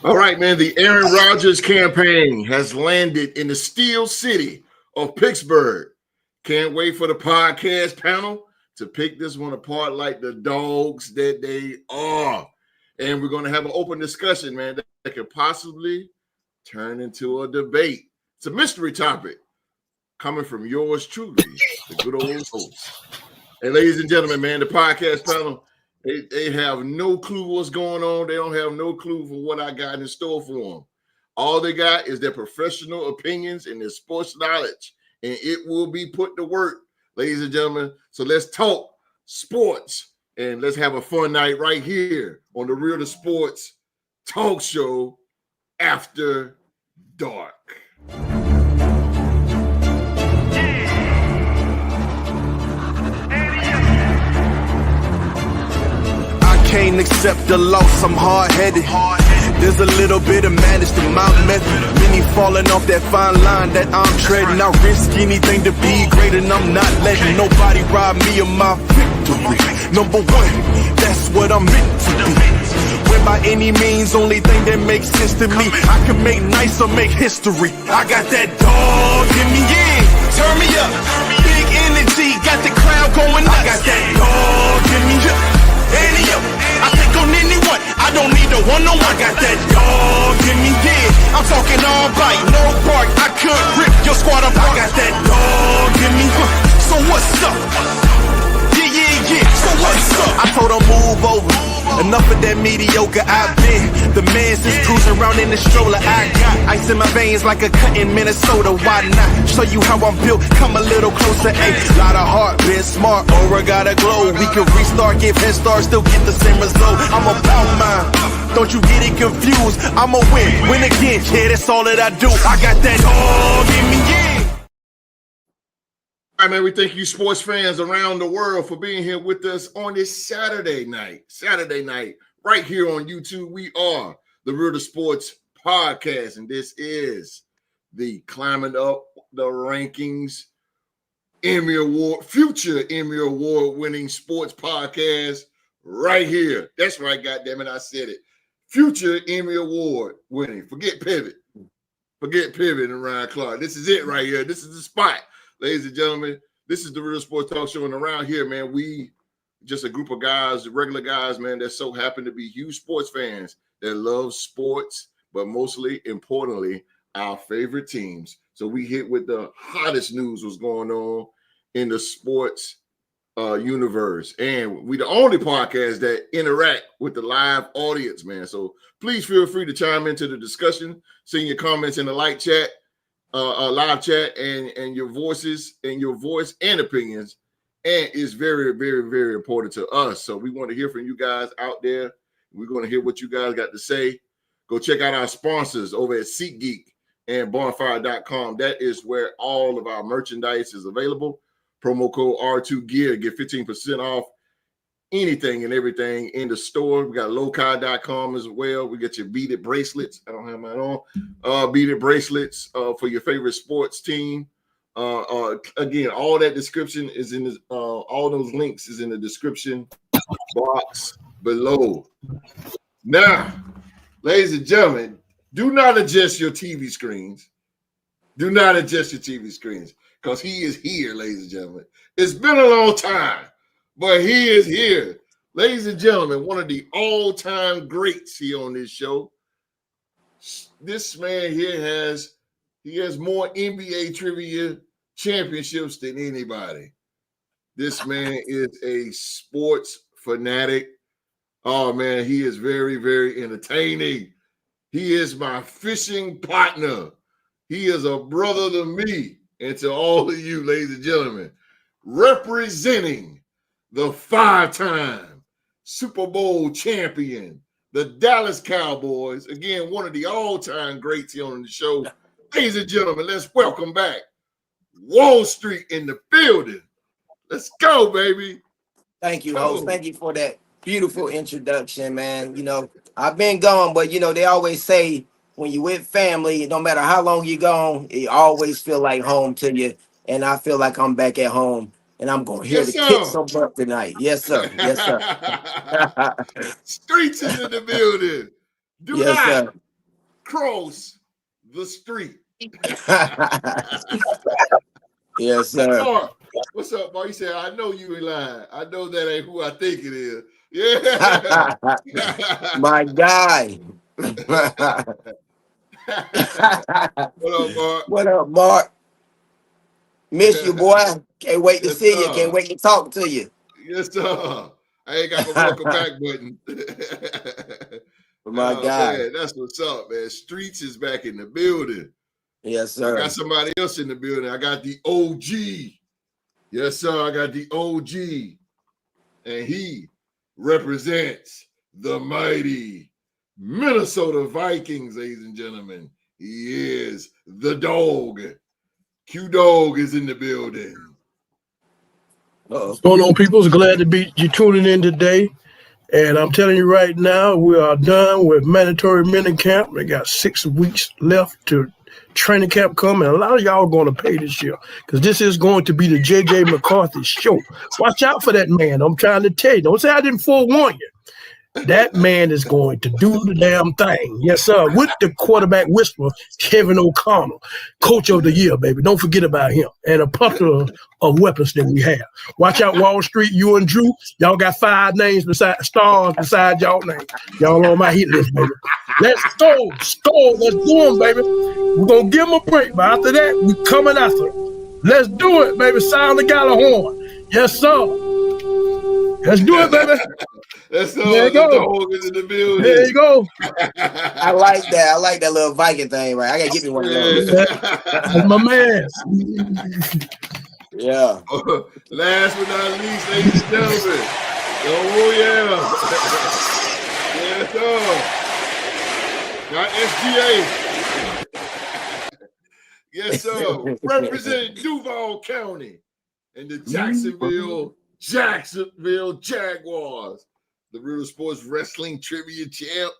All right, man. The Aaron Rodgers campaign has landed in the steel city of Pittsburgh. Can't wait for the podcast panel to pick this one apart like the dogs that they are. And we're going to have an open discussion, man, that could possibly turn into a debate. It's a mystery topic coming from yours truly, the good old host. And ladies and gentlemen, man, the podcast panel, they have no clue what's going on. They don't have no clue for what I got in store for them. All they got is their professional opinions and their sports knowledge, and it will be put to work, ladies and gentlemen. So let's talk sports, and let's have a fun night right here on the Real to Sports talk show after dark. Can't accept the loss, I'm hard-headed. There's a little bit of madness to my method. Many falling off that fine line that I'm treading. I risk anything to be great, and I'm not letting nobody rob me of my victory. Number one, that's what I'm meant to be. When by any means, only thing that makes sense to me, I can make nice or make history. I got that dog in me, yeah, turn me up. Big energy, got the crowd going nuts. I got that dog in me, I take on anyone, I don't need a one-on-one. I got that dog in me, yeah. I'm talking all bite, no bark. I could rip your squad apart. I got that dog in me, so what's up? Yeah, so what's up? I told her move over, enough of that mediocre. I've been the man since cruising around in the stroller. I got ice in my veins like a cut in Minnesota. Why not show you how I'm built? Come a little closer, ayy. Lot of heart, been smart, aura gotta glow. We can restart, give head start, still get the same result. I'm about mine, don't you get it confused. I'ma win again, yeah, that's all that I do. I got that dog in me, yeah. All right, man, we thank you sports fans around the world for being here with us on this Saturday night, right here on YouTube. We are the Real to Sports podcast, and this is the Climbing Up the Rankings future Emmy Award winning sports podcast right here. That's right, goddammit, I said it. Future Emmy Award winning. Forget Pivot and Ryan Clark. This is it right here. This is the spot. Ladies and gentlemen, this is the Real Sports Talk Show, and around here, man, we just a group of guys, regular guys, man, that so happen to be huge sports fans that love sports, but mostly, importantly, our favorite teams. So we hit with the hottest news what's going on in the sports universe, and we the only podcast that interact with the live audience, man. So please feel free to chime into the discussion, send your comments in the live chat, and your voices and your voice and opinions, and it's very, very, very important to us. So we want to hear from you guys out there. We're going to hear what you guys got to say. Go check out our sponsors over at SeatGeek and bonfire.com. That is where all of our merchandise is available. Promo code R2Gear, get 15% off anything and everything in the store. We got lokai.com as well. We got your beaded bracelets. I don't have mine on. Beaded bracelets for your favorite sports team. Again, all that description is in this, all those links is in the description box below. Now, ladies and gentlemen, do not adjust your TV screens. Do not adjust your TV screens, because he is here, ladies and gentlemen. It's been a long time, but he is here. Ladies and gentlemen, one of the all-time greats here on this show. This man here has more NBA trivia championships than anybody. This man is a sports fanatic. Oh, man, he is very, very entertaining. He is my fishing partner. He is a brother to me and to all of you, ladies and gentlemen, representing the five-time Super Bowl champion, the Dallas Cowboys. Again, one of the all-time greats here on the show. Ladies and gentlemen, let's welcome back Wall Street in the building. Let's go, baby. Thank you, host. Thank you for that beautiful introduction, man. You know, I've been gone, but, you know, they always say when you're with family, no matter how long you're gone, it always feel like home to you. And I feel like I'm back at home and I'm going here Yes, to kick sir. some butt tonight. Yes, sir. Yes, sir. Streets is in the building. Do Yes, not sir. cross the street. Yes, sir. Mark, what's up, Mark? He said, I know you ain't lying. I know that ain't who I think it is. Yeah. My guy. What up, Mark? What up, Mark? Miss you, boy. Can't wait to Yes, see you. sir. Can't wait to talk to you. Yes, sir. I ain't got my welcome back button. My Oh, guy. man, that's what's up, man. Streets is back in the building. Yes, I sir. got somebody else in the building. I got the OG. Yes, sir. I got the OG. And he represents the mighty Minnesota Vikings, ladies and gentlemen. He is the dog. Q-Dog is in the building. What's going on, people? It's glad to be you tuning in today. And I'm telling you right now, we are done with mandatory minicamp. We got 6 weeks left to training camp come, and a lot of y'all are going to pay this year because this is going to be the J.J. McCarthy show. Watch out for that man. I'm trying to tell you. Don't say I didn't forewarn you. That man is going to do the damn thing. Yes, sir. With the quarterback whisperer, Kevin O'Connell, coach of the year, baby. Don't forget about him. And a plethora of weapons that we have. Watch out, Wall Street, you and Drew. Y'all got 5 names beside stars beside y'all name. Y'all on my hit list, baby. Let's go. Score. Let's do them, baby. We're going to give them a break, but after that, we coming after them. Let's do it, baby. Sound the Gallahorn. Yes, sir. Let's do it, baby. Let's go. There you The go. dog is in the building. There you go. I like that. I like that little Viking thing, right? I gotta get me one of those. That's my man. Yeah. Last but not least, ladies and gentlemen. Oh, yeah. Yes, sir. Got SGA. Yes, sir. Representing Duval County and the Jacksonville Jaguars. The Real Sports Wrestling Trivia Champ.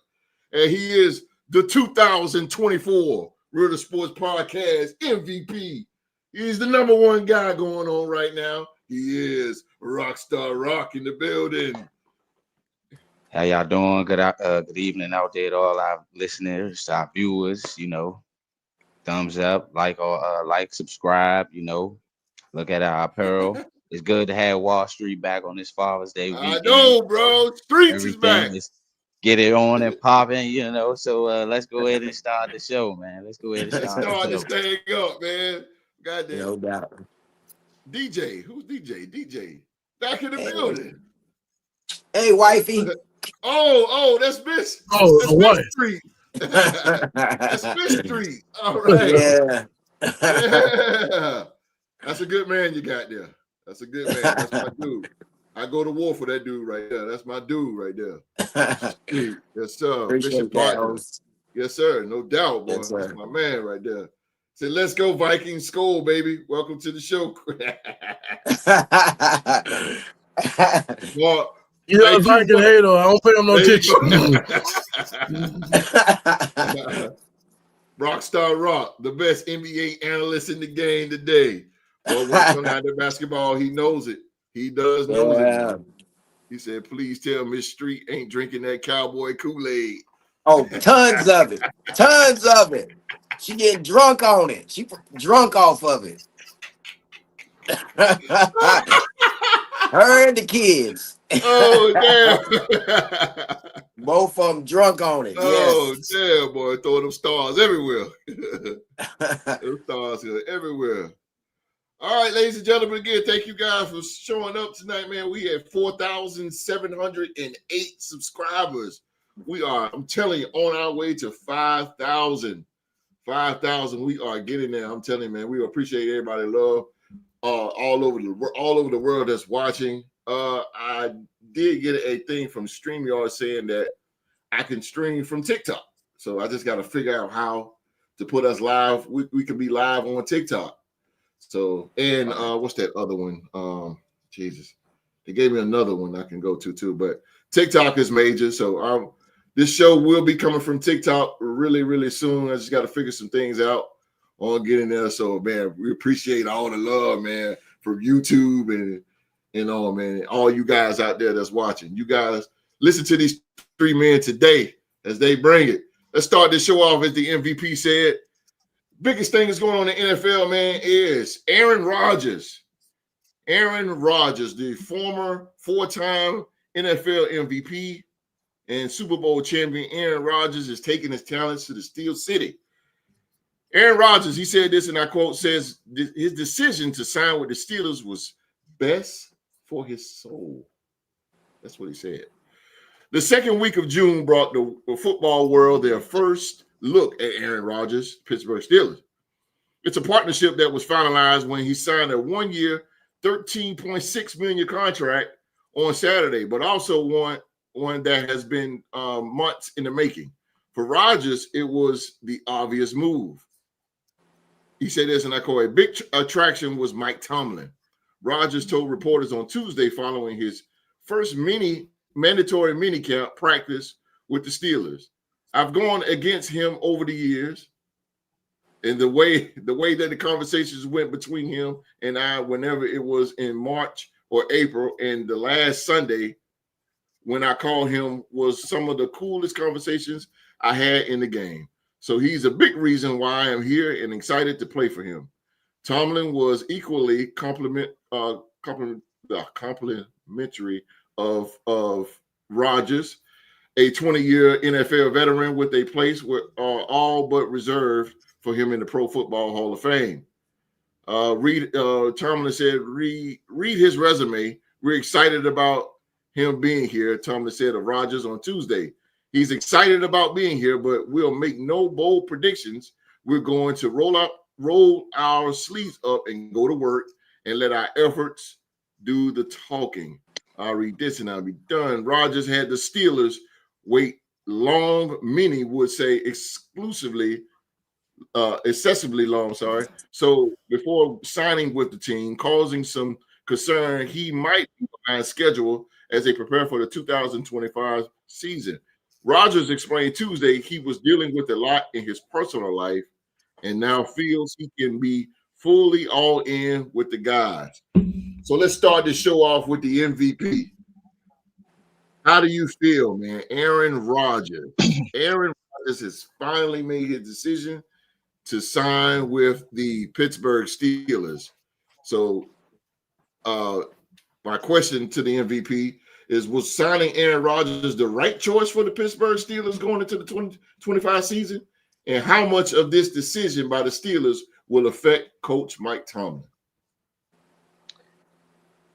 And he is the 2024 Real Sports Podcast MVP. He's the #1 guy going on right now. He is Rockstar Rock in the building. How y'all doing? Good evening out there to all our listeners, our viewers. Thumbs up, like subscribe. Look at our apparel. It's good to have Wall Street back on this Father's Day weekend. I know, bro. Streets is back. Everything is get it on and popping. So let's go ahead and start the show, man. Let's go ahead and Let's start this thing up, man. Goddamn. No doubt. DJ, who's DJ? DJ, back in the building. Hey, wifey. Oh, that's Miss. Oh, That's what? Miss Street. That's Miss Street. All right. Yeah. Yeah. That's a good man you got there. That's a good man. That's my dude. I go to war for that dude right there. That's my dude right there. Yes, sir. Appreciate that, host. Yes, sir. No doubt, boy. Yes, sir. That's my man right there. Say, let's go Vikings Skull, baby. Welcome to the show. Well, You're a Viking hater. I don't pay him no attention. Rockstar Rock, the best NBA analyst in the game today. Well, when it comes down to basketball, he knows it. He does know it. He said, please tell Miss Street ain't drinking that cowboy Kool-Aid. Oh, tons of it. Tons of it. She get drunk on it. She drunk off of it. Her and the kids. Oh, damn. Both of them drunk on it. Oh, yes. damn, boy. Throw them stars everywhere. Those stars are everywhere. All right, ladies and gentlemen, again, thank you guys for showing up tonight, man. We had 4,708 subscribers. We are, I'm telling you, on our way to 5,000. 5,000. We are getting there. I'm telling you, man, we appreciate everybody love all over the world that's watching. I did get a thing from StreamYard saying that I can stream from TikTok. So I just got to figure out how to put us live. We can be live on TikTok. So, and what's that other one? Jesus. They gave me another one I can go to too, but TikTok is major. So this show will be coming from TikTok really, really soon. I just got to figure some things out on getting there. So, man, we appreciate all the love, man. from YouTube and all, man. All you guys out there that's watching, you guys listen to these three men today as they bring it. Let's start this show off as the MVP said. Biggest thing that's going on in the NFL, man, is Aaron Rodgers. Aaron Rodgers, the former four-time NFL MVP and Super Bowl champion, Aaron Rodgers is taking his talents to the Steel City. Aaron Rodgers, he said this, and I quote, says his decision to sign with the Steelers was best for his soul. That's what he said. The second week of June brought the football world their first look at Aaron Rodgers, Pittsburgh Steelers. It's a partnership that was finalized when he signed a one-year, $13.6 million contract on Saturday, but also one that has been months in the making. For Rodgers, it was the obvious move. He said this, and I quote, a big attraction was Mike Tomlin. Rodgers told reporters on Tuesday following his first mandatory minicamp practice with the Steelers. I've gone against him over the years, and the way that the conversations went between him and I, whenever it was in March or April, and the last Sunday when I called him was some of the coolest conversations I had in the game. So he's a big reason why I am here and excited to play for him. Tomlin was equally complimentary of Rodgers, a 20-year NFL veteran with a place where all but reserved for him in the Pro Football Hall of Fame. Tomlin said, read his resume. We're excited about him being here, Tomlin said of Rodgers on Tuesday. He's excited about being here, but we'll make no bold predictions. We're going to roll our sleeves up and go to work and let our efforts do the talking. I'll read this and I'll be done. Rodgers had the Steelers wait long, many would say excessively long, so before signing with the team, causing some concern he might be behind schedule as they prepare for the 2025 season. Rodgers explained Tuesday he was dealing with a lot in his personal life and now feels he can be fully all in with the guys. So let's start this show off with the MVP. How do you feel, man? Aaron Rodgers. Aaron Rodgers has finally made his decision to sign with the Pittsburgh Steelers. So my question to the MVP is, was signing Aaron Rodgers the right choice for the Pittsburgh Steelers going into the 2025 season? And how much of this decision by the Steelers will affect Coach Mike Tomlin?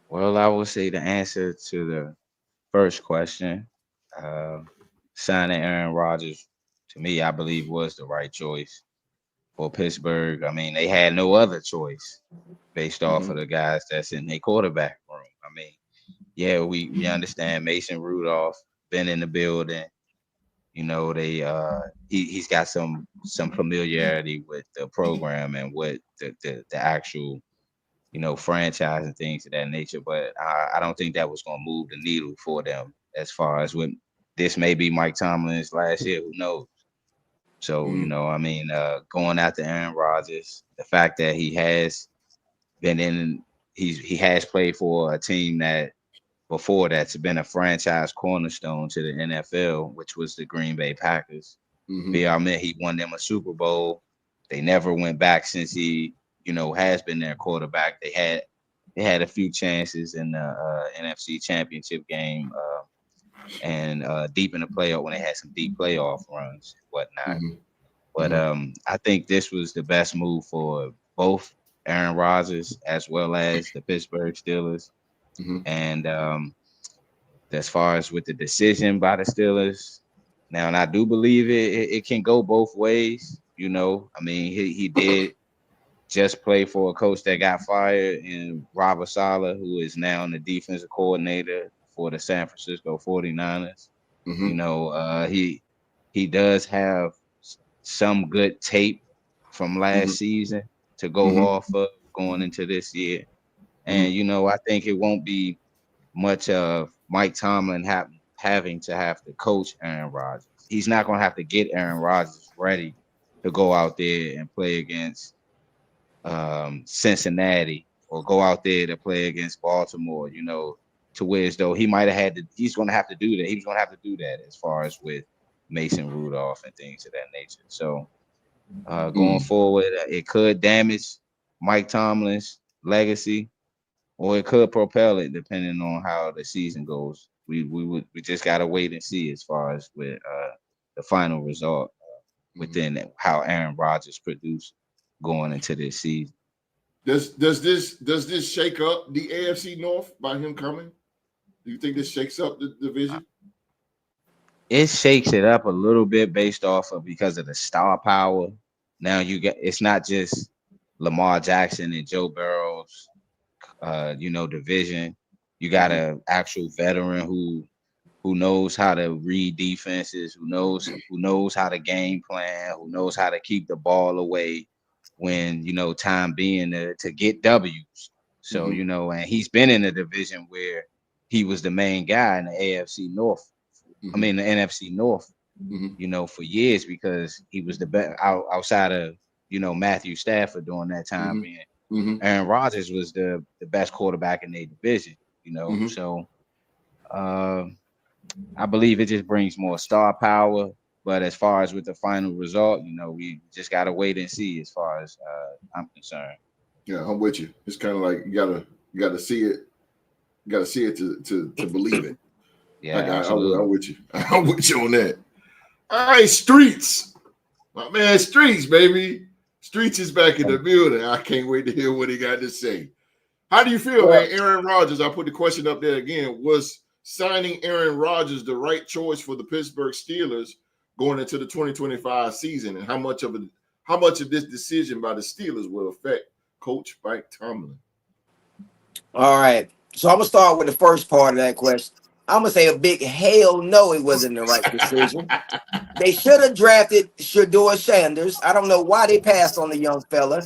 Well, I would say the answer to the first question, signing Aaron Rodgers, to me, I believe was the right choice for Pittsburgh. I mean, they had no other choice based off of the guys that's in their quarterback room. I mean, yeah, we understand Mason Rudolph been in the building. You know, he's got some familiarity with the program and with the actual, you know, franchise and things of that nature. But I don't think that was going to move the needle for them as far as when this may be Mike Tomlin's last year. Who knows? So, you know, I mean, going after Aaron Rodgers, the fact that he has been in, he has played for a team that before that's been a franchise cornerstone to the NFL, which was the Green Bay Packers. I mean, he won them a Super Bowl. They never went back since he, you know, has been their quarterback. They had a few chances in the NFC Championship game and deep in the playoff when they had some deep playoff runs and whatnot. But I think this was the best move for both Aaron Rodgers as well as the Pittsburgh Steelers. And as far as with the decision by the Steelers, now, and I do believe it can go both ways. You know, I mean, he did just play for a coach that got fired in Robert Saleh, who is now the defensive coordinator for the San Francisco 49ers. You know, he does have some good tape from last season to go off of going into this year. And, you know, I think it won't be much of Mike Tomlin having to have to coach Aaron Rodgers. He's not going to have to get Aaron Rodgers ready to go out there and play against Cincinnati or go out there to play against Baltimore, you know, to where as though he might have had to, he's going to have to do that. He was going to have to do that as far as with Mason Rudolph and things of that nature. So going forward, it could damage Mike Tomlin's legacy, or it could propel it depending on how the season goes. We just got to wait and see as far as with the final result within how Aaron Rodgers produced going into this season. Does this shake up the AFC North by him coming? Do you think this shakes up the division? It shakes it up a little bit based off of because of the star power. Now you get, it's not just Lamar Jackson and Joe Burrow's division. You got an actual veteran who knows how to read defenses, who knows how to game plan, who knows how to keep the ball away when, you know, time being to get W's. So, you know, and he's been in a division where he was the main guy in the AFC North. I mean, the NFC North, you know, for years, because he was the best outside of, you know, Matthew Stafford during that time being. Aaron Rodgers was the best quarterback in their division, you know. So I believe it just brings more star power. But as far as with the final result, you know, we just got to wait and see as far as I'm concerned. Yeah, I'm with you. It's kind of like you gotta see it. You gotta see it to believe it. Yeah, I'm with you. I'm with you on that. All right, Streets. My man Streets, baby. Streets is back in the building. I can't wait to hear what he got to say. How do you feel, man? Aaron Rodgers, I put the question up there again. Was signing Aaron Rodgers the right choice for the Pittsburgh Steelers going into the 2025 season? And how much of this decision by the Steelers will affect Coach Mike Tomlin? All right. So I'm going to start with the first part of that question. I'm going to say a big hell no, it wasn't the right decision. They should have drafted Shedeur Sanders. I don't know why they passed on the young fella.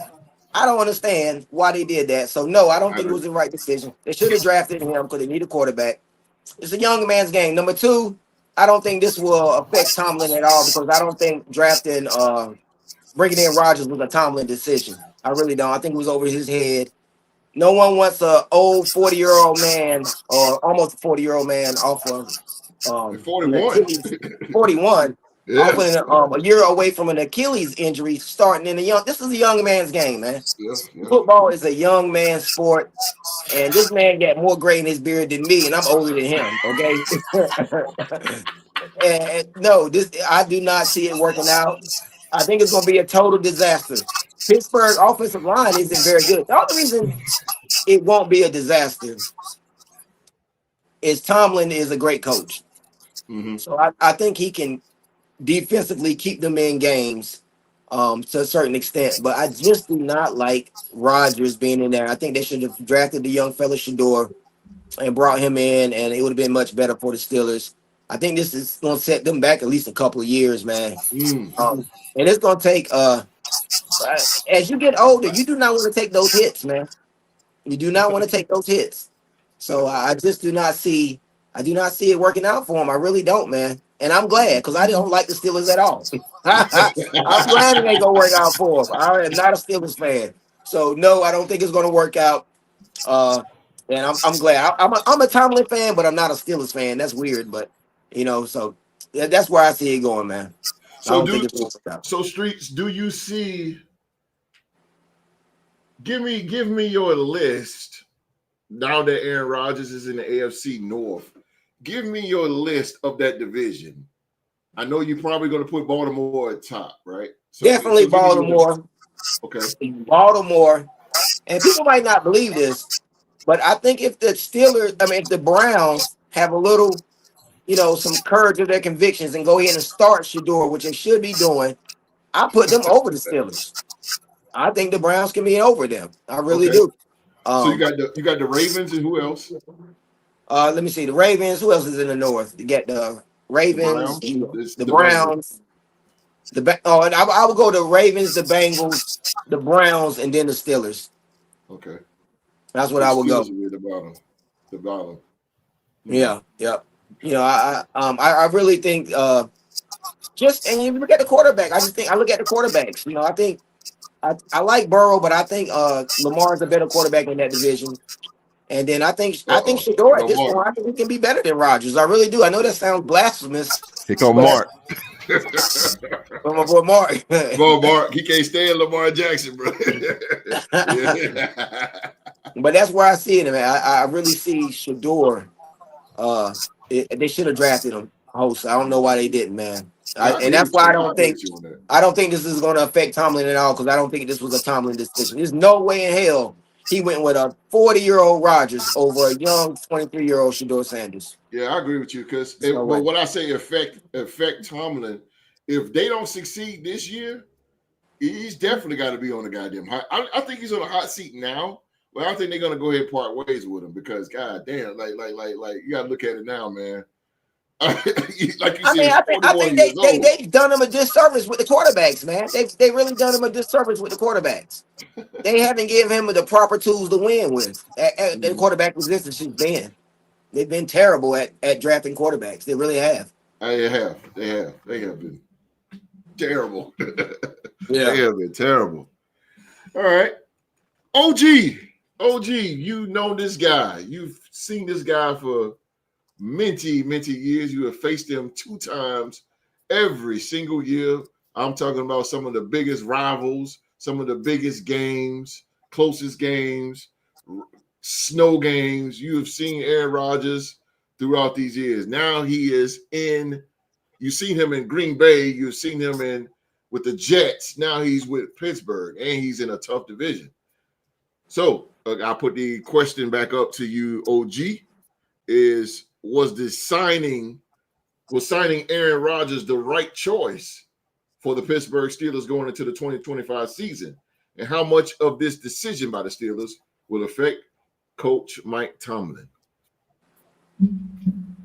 I don't understand why they did that. So, no, I don't think it was the right decision. They should have drafted him because they need a quarterback. It's a young man's game. Number two, I don't think this will affect Tomlin at all, because I don't think bringing in Rodgers was a Tomlin decision. I really don't. I think it was over his head. No one wants an old 40-year-old man or almost a 40-year-old man off of 41. 41. Yeah. Off a year away from an Achilles injury, starting in this is a young man's game, man. Yeah. Football is a young man's sport, and this man got more gray in his beard than me, and I'm older than him. Okay. and no, I do not see it working out. I think it's going to be a total disaster. Pittsburgh offensive line isn't very good. The only reason it won't be a disaster is Tomlin is a great coach. So I think he can defensively keep them in games to a certain extent. But I just do not like Rodgers being in there. I think they should have drafted the young fella Shedeur and brought him in, and it would have been much better for the Steelers. I think this is going to set them back at least a couple of years, man. And it's going to take as you get older, you do not want to take those hits, man. You do not want to take those hits. So I just do not see it working out for him. I really don't, man. And I'm glad, because I don't like the Steelers at all. I'm glad it ain't gonna work out for him. I am not a Steelers fan. So no, I don't think it's gonna work out. And I'm glad. I'm a Tomlin fan, but I'm not a Steelers fan. That's weird, but you know, so that's where I see it going, man. So Streets, do you see? Give me your list now that Aaron Rodgers is in the AFC North. Give me your list of that division. I know you're probably going to put Baltimore at top, right? Definitely Baltimore. Okay. Baltimore. And people might not believe this, but I think if the Browns have a little, some courage of their convictions and go ahead and start Shedeur, which they should be doing, I put them over the Steelers. I think the Browns can be over them. I really do. So you got the Ravens, and who else? Let me see. The Ravens. Who else is in the North? You get the Ravens, the Browns. And I would go the Ravens, the Bengals, the Browns, and then the Steelers. Okay. That's what I would go. The bottom. Yeah. I really think and you look at the quarterback. I look at the quarterbacks. I think I like Burrow, but I think Lamar's a better quarterback in that division. And then I think Shador at this Lamar. point, I think he can be better than Rodgers. I really do. I know that sounds blasphemous. Here come but- Mark. But my boy Mark. Bro, Mark, he can't stand Lamar Jackson, bro. But that's where I see it, man. I really see Shador. They should have drafted him. Host. I don't know why they didn't, man. And that's why I don't think this is going to affect Tomlin at all, because I don't think this was a Tomlin decision. There's no way in hell he went with a 40-year-old Rodgers over a young 23-year-old Shador Sanders. Yeah, I agree with you, because but when I say affect Tomlin, if they don't succeed this year, he's definitely got to be on the goddamn hot. I think he's on a hot seat now, but I think they're gonna go ahead and part ways with him, because goddamn, like you gotta look at it now, man. Like you said, I think they've done him a disservice with the quarterbacks, man. They really done him a disservice with the quarterbacks. They haven't given him the proper tools to win with. The quarterback position since then. They've been terrible at drafting quarterbacks. They really have. They have been terrible. Yeah. They have been terrible. All right. OG, you know this guy. You've seen this guy for many years. You have faced him 2 times every single year. I'm talking about some of the biggest rivals, some of the biggest games, closest games, snow games. You have seen Aaron Rodgers throughout these years. Now he is in. You've seen him in Green Bay. You've seen him with the Jets. Now he's with Pittsburgh, and he's in a tough division. So I'll put the question back up to you, OG. Was signing Aaron Rodgers the right choice for the Pittsburgh Steelers going into the 2025 season? And how much of this decision by the Steelers will affect Coach Mike Tomlin?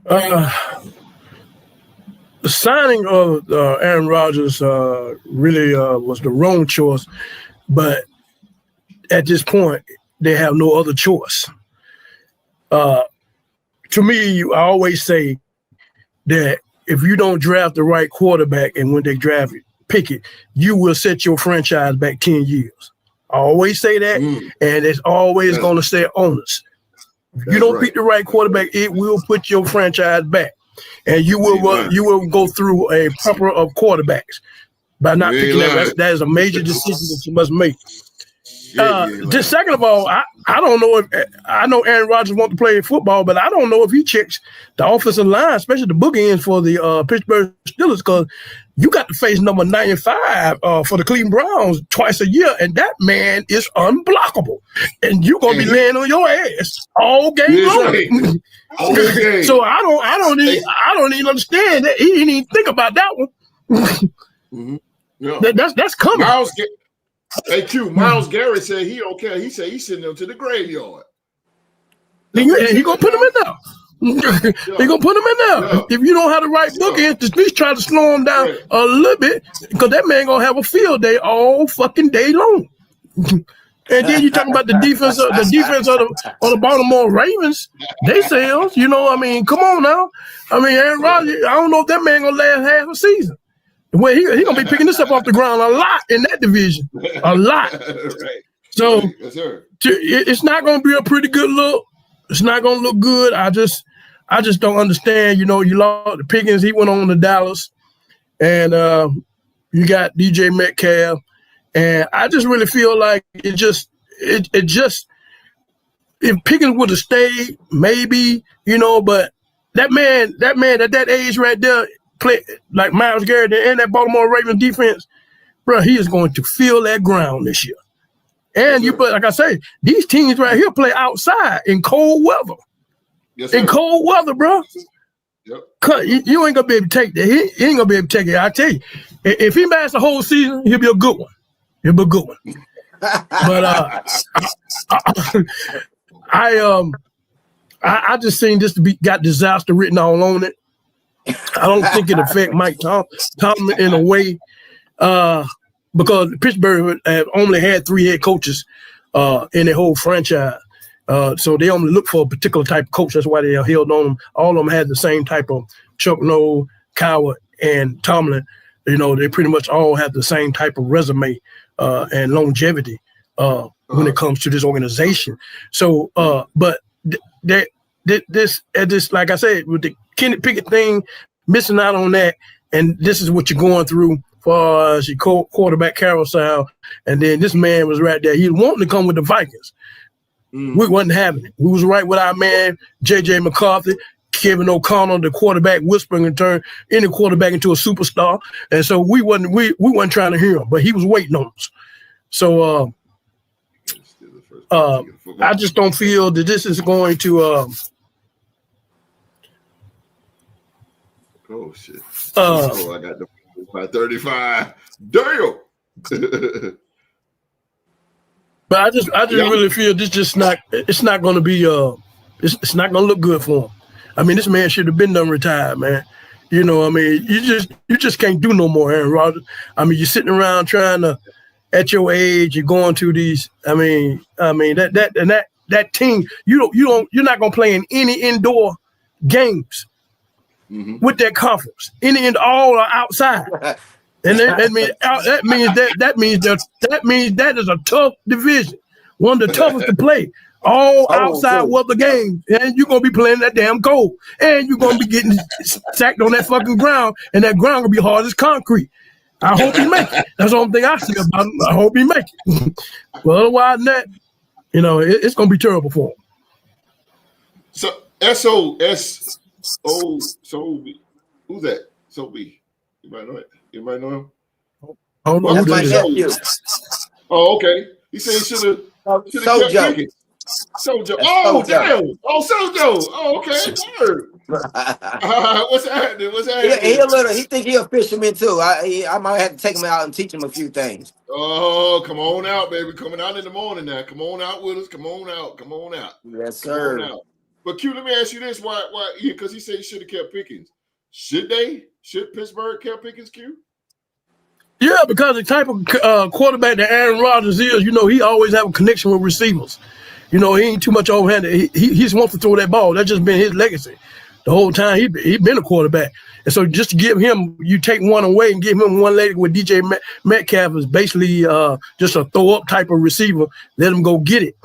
The signing of Aaron Rodgers really was the wrong choice, but at this point, they have no other choice. To me, I always say that if you don't draft the right quarterback, and when they draft it, pick it, you will set your franchise back 10 years. I always say that, and it's always going to stay on us. If you don't pick the right quarterback, it will put your franchise back. And you will go through a plethora of quarterbacks by not picking that. That is a major decision that you must make. Just second of all, I don't know if I know Aaron Rodgers wants to play football, but I don't know if he checks the offensive line, especially the boogeyends for the Pittsburgh Steelers, because you got to face number 95 for the Cleveland Browns twice a year, and that man is unblockable, and you're gonna be laying on your ass all game long. So I don't even understand that. He didn't even think about that one. That's coming. Miles Garrett said he don't care. He said he's sending them to the graveyard. He gonna put him in there. He gonna put him in there. Yeah. If you don't have the right bookends, at least try to slow him down a little bit, because that man gonna have a field day all fucking day long. And then you talking about the defense of the Baltimore Ravens. They sales, come on now. Aaron Rodgers, I don't know if that man gonna last half a season. Well, he gonna be picking this up off the ground a lot in that division, a lot. Right. So yes, sir. It's not gonna be a pretty good look. It's not gonna look good. I just don't understand. You lost the Pickens. He went on to Dallas, and you got DJ Metcalf, and I just really feel like it just if Pickens would have stayed, maybe but that man at that age right there. Play like Myles Garrett and that Baltimore Ravens defense, bro, he is going to feel that ground this year. And like I say, these teams right here play outside in cold weather. Yes, in cold weather, bro. Yep. You ain't gonna be able to take that. He ain't gonna be able to take it. I tell you, if he lasts the whole season, he'll be a good one. But I just seen this got disaster written all on it. I don't think it affect Mike Tomlin in a way because Pittsburgh have only had 3 head coaches in their whole franchise. So they only look for a particular type of coach. That's why they are held on them. All of them had the same type of Chuck Noll, Coward, and Tomlin. They pretty much all have the same type of resume and longevity when it comes to this organization. So, but this like I said, with the Kenny Pickett thing, missing out on that, and this is what you're going through for your quarterback carousel, and then this man was right there. He was wanting to come with the Vikings. We wasn't having it. We was right with our man J.J. McCarthy, Kevin O'Connell, the quarterback whispering and turn any quarterback into a superstar, and so we wasn't trying to hear him, but he was waiting on us. So I just don't feel that this is going to. Oh shit! I got the by 35. Damn. But I just really feel this just not. It's not going to be. It's not going to look good for him. I mean, this man should have been done retired, man. You know, I mean, you just can't do no more, Aaron Rodgers. I mean, you're sitting around trying to. At your age, you're going to these. I mean that team. You're not going to play in any indoor games with that conference. All are outside, and that means that is a tough division, one of the toughest to play. All outside weather games, and you're gonna be playing that damn cold, and you're gonna be getting sacked on that fucking ground, and that ground gonna be hard as concrete. I hope he make it. That's the only thing I see about him. I hope he make it. Well, otherwise than that, it's going to be terrible for him. So, S-O-S-O, who's that? So-B. You might know it. You might know him? I don't know who that is. Oh, okay. He said he should have kept picking. Sojo. Oh, damn. Oh, Sojo. Oh, okay. What's happening? He think he a fisherman too. I might have to take him out and teach him a few things. Oh, come on out, baby. Coming out in the morning now. Come on out with us. Come on out. Yes, sir. Come on out. But Q, let me ask you this: Why? Because he said he should have kept Pickens. Should Pittsburgh kept Pickens, Q? Yeah, because the type of quarterback that Aaron Rodgers is, he always have a connection with receivers. He ain't too much overhanded. He just wants to throw that ball. That's just been his legacy. The whole time he been a quarterback. And so just to give him, you take one away and give him one leg with DJ Metcalf is basically just a throw-up type of receiver. Let him go get it.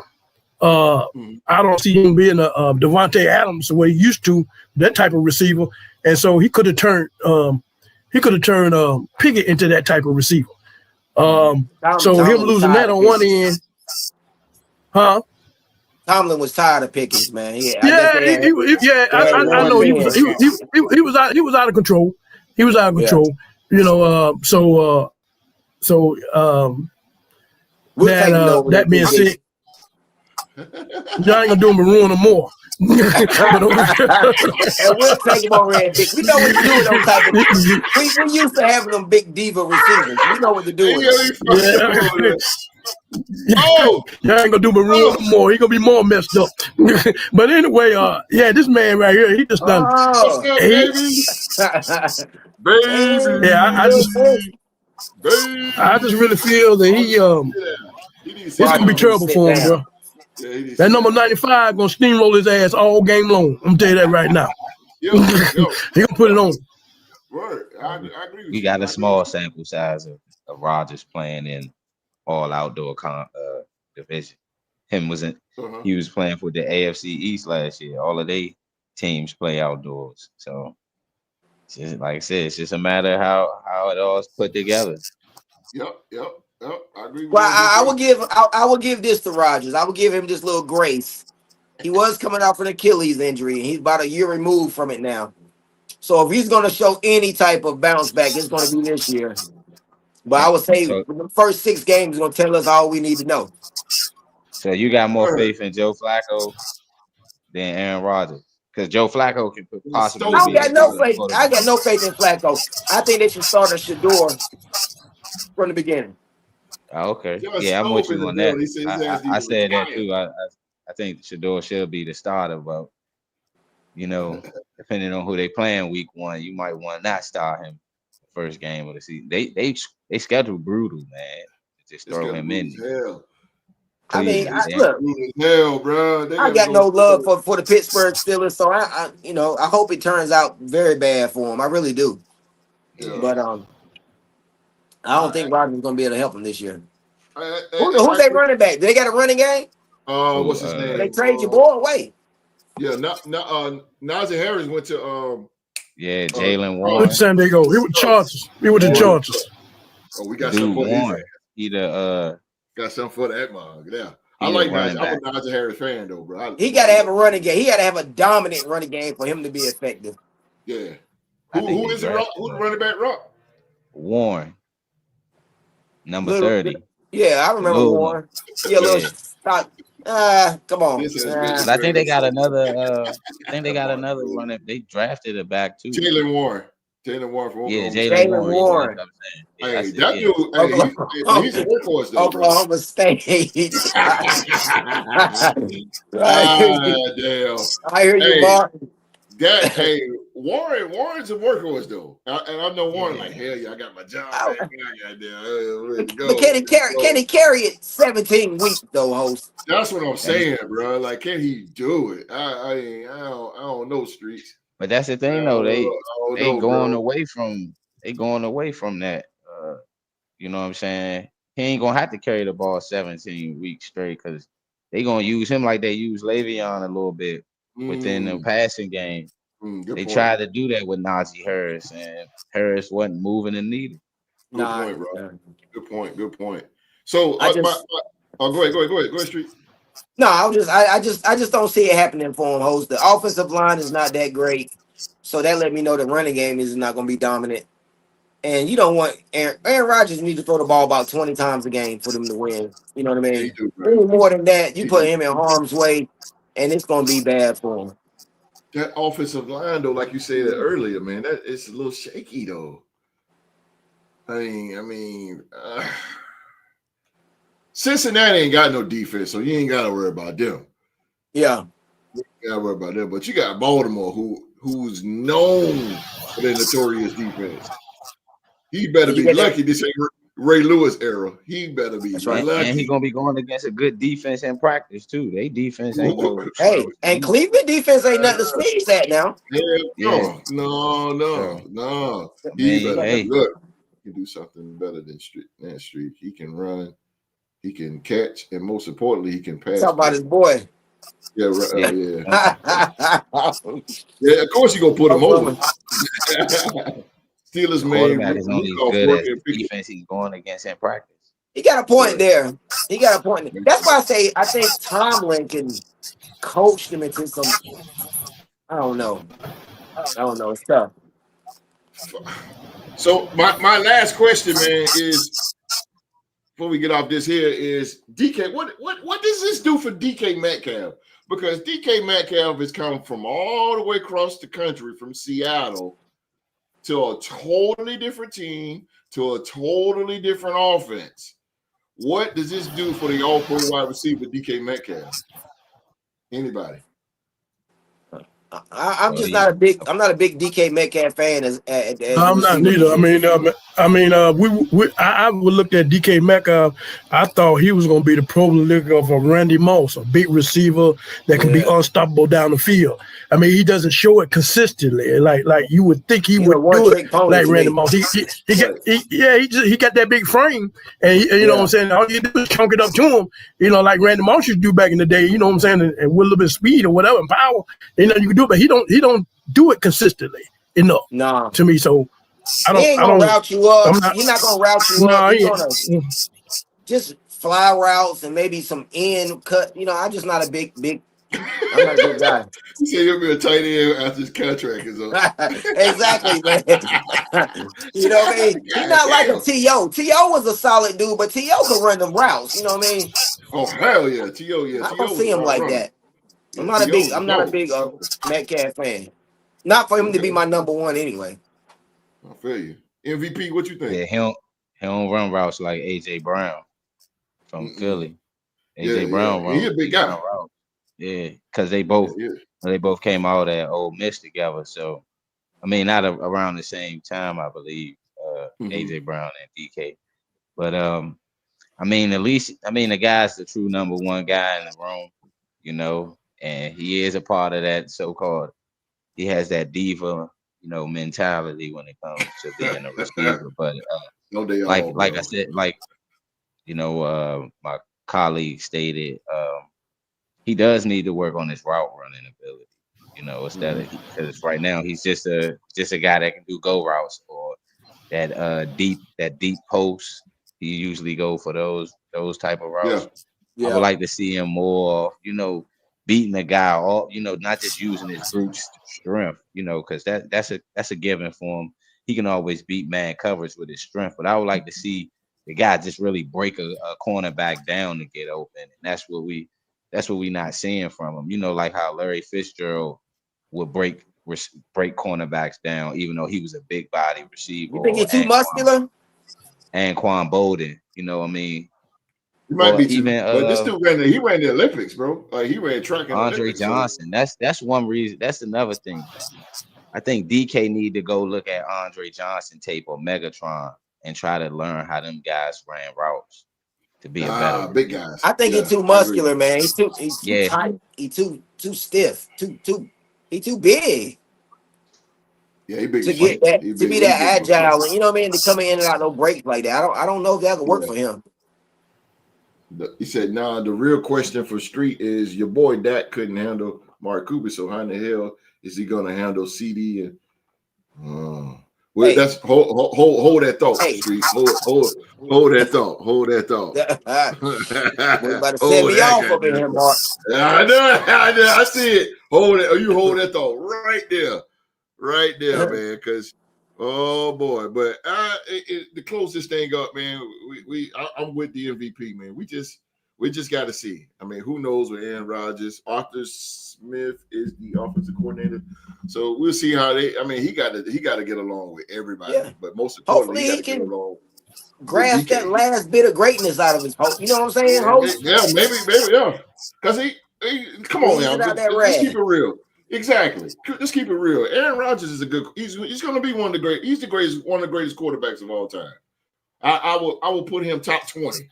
I don't see him being a Devontae Adams the way he used to, that type of receiver. And so he could have turned Pickett into that type of receiver. So him losing that on one end, Tomlin was tired of Pickens, man. I know he was out of control. He was out of control. That being said, y'all ain't gonna do him but ruin him more. And we'll take him over there, Dick. We know what to do with those type of we used to having them big diva receivers. We know what to do with them. Y'all ain't gonna do but ruin him more. He gonna be more messed up. But anyway, this man right here, he just done. Baby. I just really feel that it's gonna be terrible for him, bro. That number 95 gonna steamroll his ass all game long. I'm tell you that right now. He gonna put it on. Right, I agree with you. We got a small sample size of Rodgers playing in all outdoor division. He was playing for the AFC East last year. All of their teams play outdoors. So, just, like I said, it's just a matter of how it all is put together. Yep. I agree with you. I will give this to Rodgers. I will give him this little grace. He was coming out from an Achilles injury, and he's about a year removed from it now. So if he's going to show any type of bounce back, it's going to be this year. But I would say the first 6 games is going to tell us all we need to know. So you got more faith in Joe Flacco than Aaron Rodgers? Because Joe Flacco can possibly I got no faith in Flacco. I think they should start a Shador from the beginning. Oh, okay. Yeah, I'm with you on that. I said that too. I think Shador should be the starter, but depending on who they playing week 1, you might want to not start him the first game of the season. They schedule brutal, man. Just throw him in. Hell. I mean, look, hell, bro. I got no love for the Pittsburgh Steelers, so I hope it turns out very bad for him. I really do. Yeah. But I don't think Rodgers is going to be able to help him this year. Who's they running back? Do they got a running game? What's his name? They trade your boy away. Yeah, Najee Harris went to Jalen Went Warren. to San Diego. He was Chargers. He went to Chargers. Oh, we got something for Warren. his got something for that mug. Yeah. I like Najee. I'm a Najee Harris fan though, bro. He got to have a running game. He got to have a dominant running game for him to be effective. Yeah. Who is it? Who's the running back? Rock? Warren. Number 30. Yeah, I remember Warren. Yeah, little stop. Come on. But I think they got another. Running. They drafted it back too. Jalen Warren from Oklahoma. Yeah, Jalen Warren. Hey, that dude, he's a workhorse though. Oklahoma State. Damn. I hear you, Martin. Warren's a workhorse though, and I know Warren like hell yeah, I got my job. But can he carry it 17 weeks though, host? That's what I'm saying, bro. Like, can he do it? I don't know, streets. But that's the thing though. They going away from that. You know what I'm saying? He ain't gonna have to carry the ball 17 weeks straight because they gonna use him like they use Le'Veon a little bit within the passing game. They tried to do that with Najee Harris, and Harris wasn't moving the needle. Good point, bro. Good point. So go ahead, Street. No, I just don't see it happening for him, host. The offensive line is not that great, so that let me know the running game is not going to be dominant. And you don't want Aaron Rodgers need to throw the ball about 20 times a game for them to win. You know what I mean? Any more than that, you put him in harm's way, and it's going to be bad for him. That offensive line, though, like you said earlier, man, that it's a little shaky, though. I mean, Cincinnati ain't got no defense, so you ain't got to worry about them. Yeah, you got to worry about them. But you got Baltimore, who's known for their notorious defense. He better be lucky. This ain't Ray Lewis era. He better be lucky. And he's gonna be going against a good defense in practice too. They defense ain't good. Hey, and Cleveland defense ain't nothing to sneeze at now. No. He better be good. He can do something better than Street. He can run, he can catch, and most importantly, he can pass. Talk about his boy. Yeah, right. Yeah, of course you're gonna put him over. Steelers main is only good as defense he's going against in practice. He got a point there. That's why I think Tomlin can coach them into some. I don't know. It's tough. So my last question, man, is before we get off this here is DK. What does this do for DK Metcalf? Because DK Metcalf has come from all the way across the country from Seattle to a totally different team, to a totally different offense. What does this do for the all-pro wide receiver DK Metcalf? Anybody? I'm not a big DK Metcalf fan. I'm not neither. I would look at DK Metcalf. I thought he was going to be the prolific of a Randy Moss, a big receiver that can be unstoppable down the field. I mean, he doesn't show it consistently, like you would think he would do it like Randy Moss. He got that big frame, and you know what I'm saying. All you do is chunk it up to him, like Randy Moss used to do back in the day. You know what I'm saying, and with a little bit of speed or whatever and power, you can do. But he don't do it consistently enough to me. So he ain't gonna route you up. He's not gonna route you up. He's gonna just fly routes and maybe some end cut. I'm just not a big. I'm not a good guy. You say you'll be a tight end after his contract is up. Exactly, man. You know what I mean? He's not like a T.O. T.O. was a solid dude, but T.O. could run them routes. You know what I mean? Oh hell yeah, T.O. Yeah, I don't see him like that. I'm not a big Metcalf fan. Not for him to be my number one anyway. I feel you. MVP, what you think? Yeah, he don't run routes like AJ Brown from Philly. AJ Brown runs. He's a big guy. Yeah, because they both came out at Ole Miss together. So, not around the same time, I believe. AJ Brown and DK. But at least the guy's the true number one guy in the room, and he is a part of that so-called. He has that diva, mentality when it comes to being a receiver. But like I said, my colleague stated, he does need to work on his route running ability. Instead of because right now he's just a guy that can do go routes or that deep post. He usually go for those type of routes. I would like to see him more, beating the guy off, not just using his brute strength, because that's a given for him. He can always beat man coverage with his strength, but I would like to see the guy just really break a cornerback down to get open, and that's what we not seeing from him. Like how Larry Fitzgerald would break cornerbacks down, even though he was a big body receiver. You think he's too muscular? Anquan Bolden, you know what I mean? He might be too, but this dude ran the Olympics, bro. Like he ran track and Andre Olympics, Johnson. So. That's one reason. That's another thing. I think DK need to go look at Andre Johnson tape or Megatron and try to learn how them guys ran routes to be a better big guys. I think he's too muscular, man. He's too tight. He's too stiff. He's too big. Yeah, he big to get that to be that agile, and you know what I mean, to come in and out no breaks like that. I don't know if that could work for him. He said, "Nah, the real question for Street is your boy Dak couldn't handle Mark Cooper, so how in the hell is he gonna handle CD?" And well, that's hold that thought, Street. Hold that thought. Hold that thought. We're about to set me off up in here, Mark. I know. I see it. Hold it. You hold that thought right there, man. Because oh boy, but the closest thing up, man. I'm with the MVP, man. We just got to see. I mean, who knows with Aaron Rodgers? Arthur Smith is the offensive coordinator, so we'll see how they. I mean, he got to get along with everybody, but most importantly, hopefully he can grasp that last bit of greatness out of his hope. You know what I'm saying? Maybe, yeah. Because he come on now, let's keep it real. Exactly. Just keep it real. Aaron Rodgers is he's going to be one of the greatest quarterbacks of all time. I will put him top 20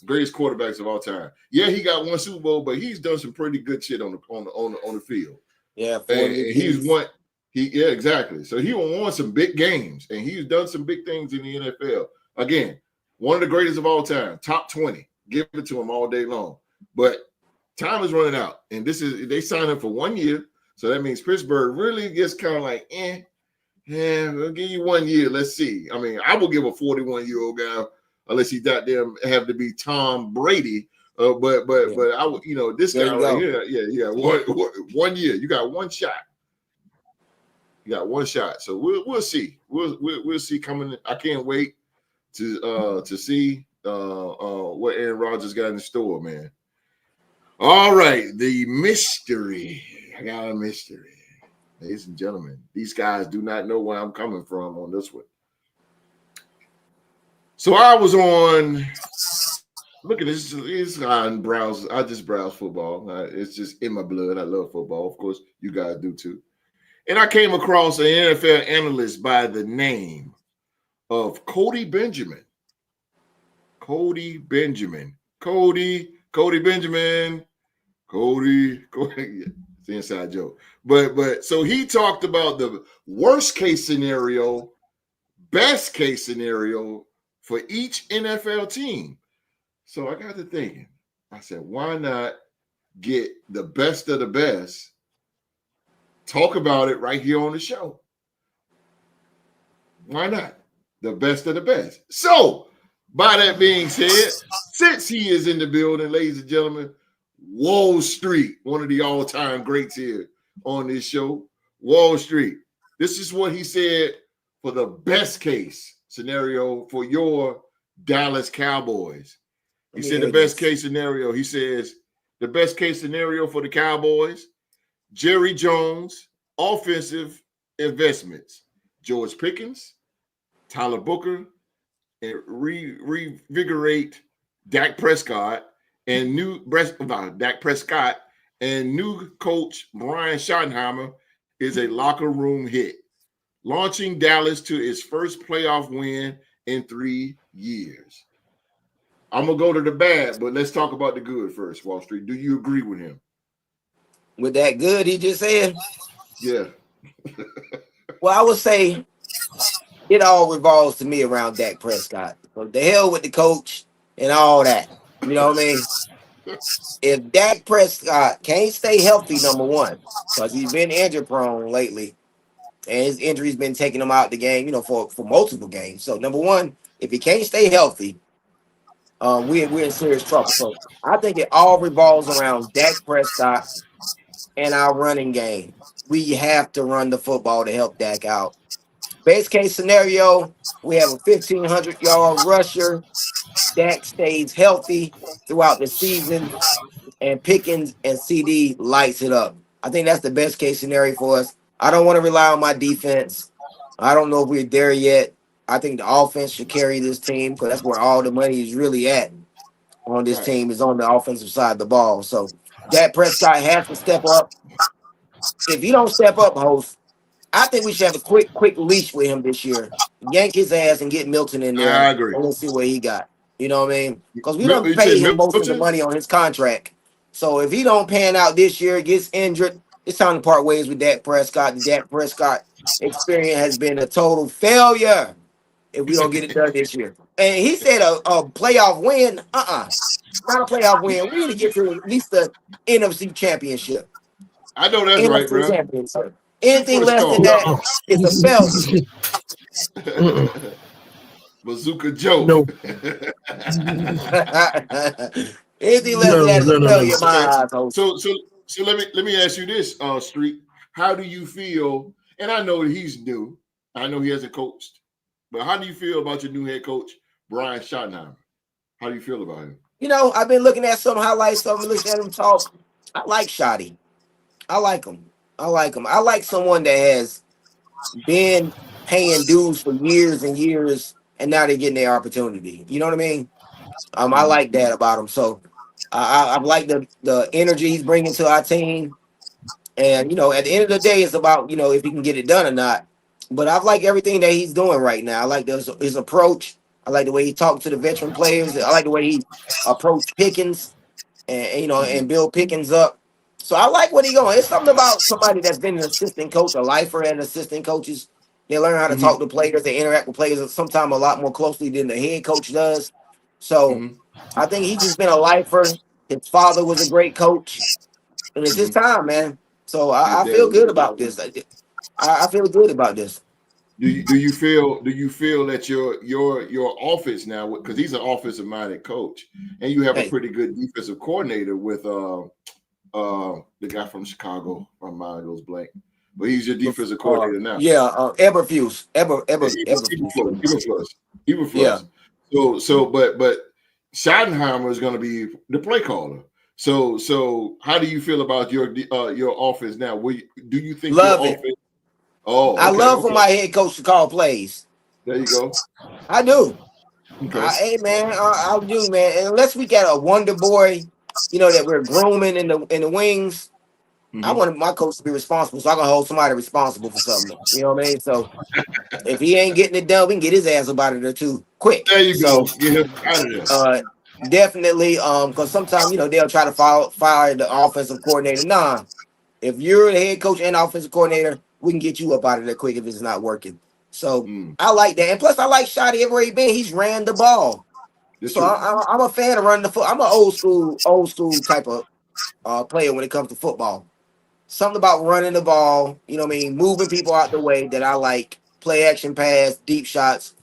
greatest quarterbacks of all time. Yeah, he got one Super Bowl, but he's done some pretty good shit on the field. Yeah, and he's won. Exactly. So he won some big games, and he's done some big things in the NFL. Again, one of the greatest of all time, top 20. Give it to him all day long. But time is running out, and they signed him for 1 year. So that means Pittsburgh really gets kind of like, we'll give you 1 year. Let's see. I mean, I will give a 41-year-old guy, unless he got them have to be Tom Brady. But I would, this guy right here, yeah, 1 year. You got one shot. You got one shot. So we'll see. We'll see coming. I can't wait to see what Aaron Rodgers got in store, man. All right, the mystery. I got a mystery. Ladies and gentlemen, these guys do not know where I'm coming from on this one. So I was on, look at this, I just browse football. It's just in my blood. I love football. Of course, you guys do too. And I came across an NFL analyst by the name of Cody Benjamin. Cody Benjamin. Cody Benjamin. Cody. It's an inside joke. But so he talked about the worst case scenario, best case scenario for each NFL team. So I got to thinking. I said, why not get the best of the best? Talk about it right here on the show. Why not? The best of the best. So, by that being said, since he is in the building, ladies and gentlemen, Wall Street, one of the all-time greats here on this show, Wall Street. This is what he said for the best case scenario for your Dallas Cowboys. He said the best case scenario. He says the best case scenario for the Cowboys, Jerry Jones, offensive investments, George Pickens, Tyler Booker, and revigorate Dak Prescott and new coach Brian Schottenheimer is a locker room hit, launching Dallas to its first playoff win in 3 years. I'm gonna go to the bad, but let's talk about the good first. Wall Street, do you agree with him? With that good he just said? Yeah. Well, I would say it all revolves to me around Dak Prescott. So the hell with the coach and all that. You know what I mean? If Dak Prescott can't stay healthy, number one, because he's been injury prone lately, and his injury's been taking him out the game, for multiple games. So number one, if he can't stay healthy, we're in serious trouble. So I think it all revolves around Dak Prescott and our running game. We have to run the football to help Dak out. Best case scenario, we have a 1,500-yard rusher. Dak stays healthy throughout the season, and Pickens and CD lights it up. I think that's the best case scenario for us. I don't want to rely on my defense. I don't know if we're there yet. I think the offense should carry this team because that's where all the money is really at on this team, is on the offensive side of the ball. So Dak Prescott has to step up. If you don't step up, host, I think we should have a quick leash with him this year. Yank his ass and get Milton in there. I agree. And we'll see what he got. You know what I mean? Because we You don't pay said him most of the Milton? money on his contract. So if he don't pan out this year, gets injured, it's time to part ways with Dak Prescott. The Dak Prescott experience has been a total failure if we don't get it done this year. And he said a playoff win. Not a playoff win. We need to get to at least the NFC championship. I know that's right, bro. Championship. Anything less than that is a failure. Bazooka Joe. No. Anything less than that is a failure, my eyes. So let me ask you this, Street. How do you feel? And I know he's new. I know he hasn't coached, but how do you feel about your new head coach, Brian Schottenheimer? How do you feel about him? I've been looking at some highlights of him, listening at him talk. I like Shotty. I like him. I like someone that has been paying dues for years and years, and now they're getting their opportunity. You know what I mean? I like that about him. So I like the energy he's bringing to our team. And, at the end of the day, it's about, if he can get it done or not. But I like everything that he's doing right now. I like his approach. I like the way he talked to the veteran players. I like the way he approached Pickens and build Pickens up. So I like what he's going. It's something about somebody that's been an assistant coach, a lifer and assistant coaches. They learn how to talk to players. They interact with players sometimes a lot more closely than the head coach does. So I think he's just been a lifer. His father was a great coach. And it's his time, man. So I feel good about this. I feel good about this. Do you feel that your offense now, because he's an offensive minded coach, and you have a pretty good defensive coordinator with the guy from Chicago, my mind goes blank, but he's your defensive coordinator now. Yeah, Eberflus. Yeah. So but Schottenheimer is going to be the play caller. So how do you feel about your offense now? Do you think love your it? Offense? Oh, okay, I love for my head coach to call plays. There you go. I do. Okay. Hey man, I do, man. And unless we got a wonder boy, that we're grooming in the wings, I want my coach to be responsible, so I can hold somebody responsible for something. You know what I mean? So if he ain't getting it done, we can get his ass up out of there too quick. There you go. Get him out of there. Definitely, because sometimes they'll try to fire the offensive coordinator. Nah, if you're the head coach and offensive coordinator, we can get you up out of there quick if it's not working. So I like that, and plus I like Shotty everywhere he been. He's ran the ball, so I'm a fan of running the foot. I'm an old school type of player when it comes to football. Something about running the ball, moving people out the way that I like. Play action pass, deep shots.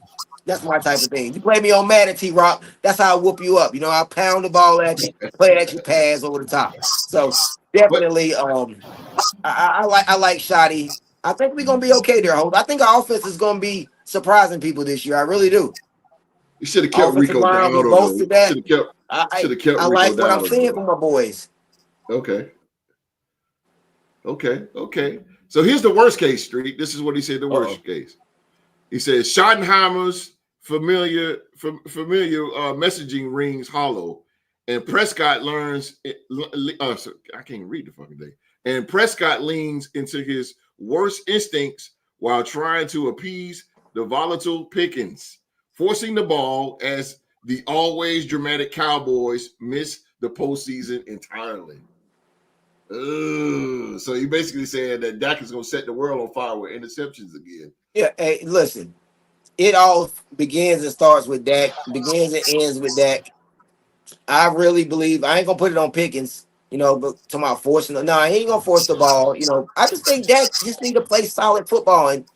That's my type of thing. You play me on Madden, T-Rock, that's how I whoop you up. I pound the ball at you, play at you, pass over the top. So definitely, I like Shotty. I think we're gonna be okay there, Hope. I think our offense is gonna be surprising people this year. I really do. You should have kept Rico down. I like what I'm seeing from my boys. Okay. So here's the worst case, Street. This is what he said. The worst case. He says Schottenheimer's familiar messaging rings hollow, and Prescott learns. I can't read the fucking thing. And Prescott leans into his worst instincts while trying to appease the volatile Pickens, forcing the ball as the always dramatic Cowboys miss the postseason entirely. So you basically saying that Dak is going to set the world on fire with interceptions again. Yeah, hey, listen. It all begins and starts with Dak, begins and ends with Dak. I really believe I ain't gonna put it on Pickens, but talking about forcing. No, I ain't gonna force the ball. I just think Dak just need to play solid football and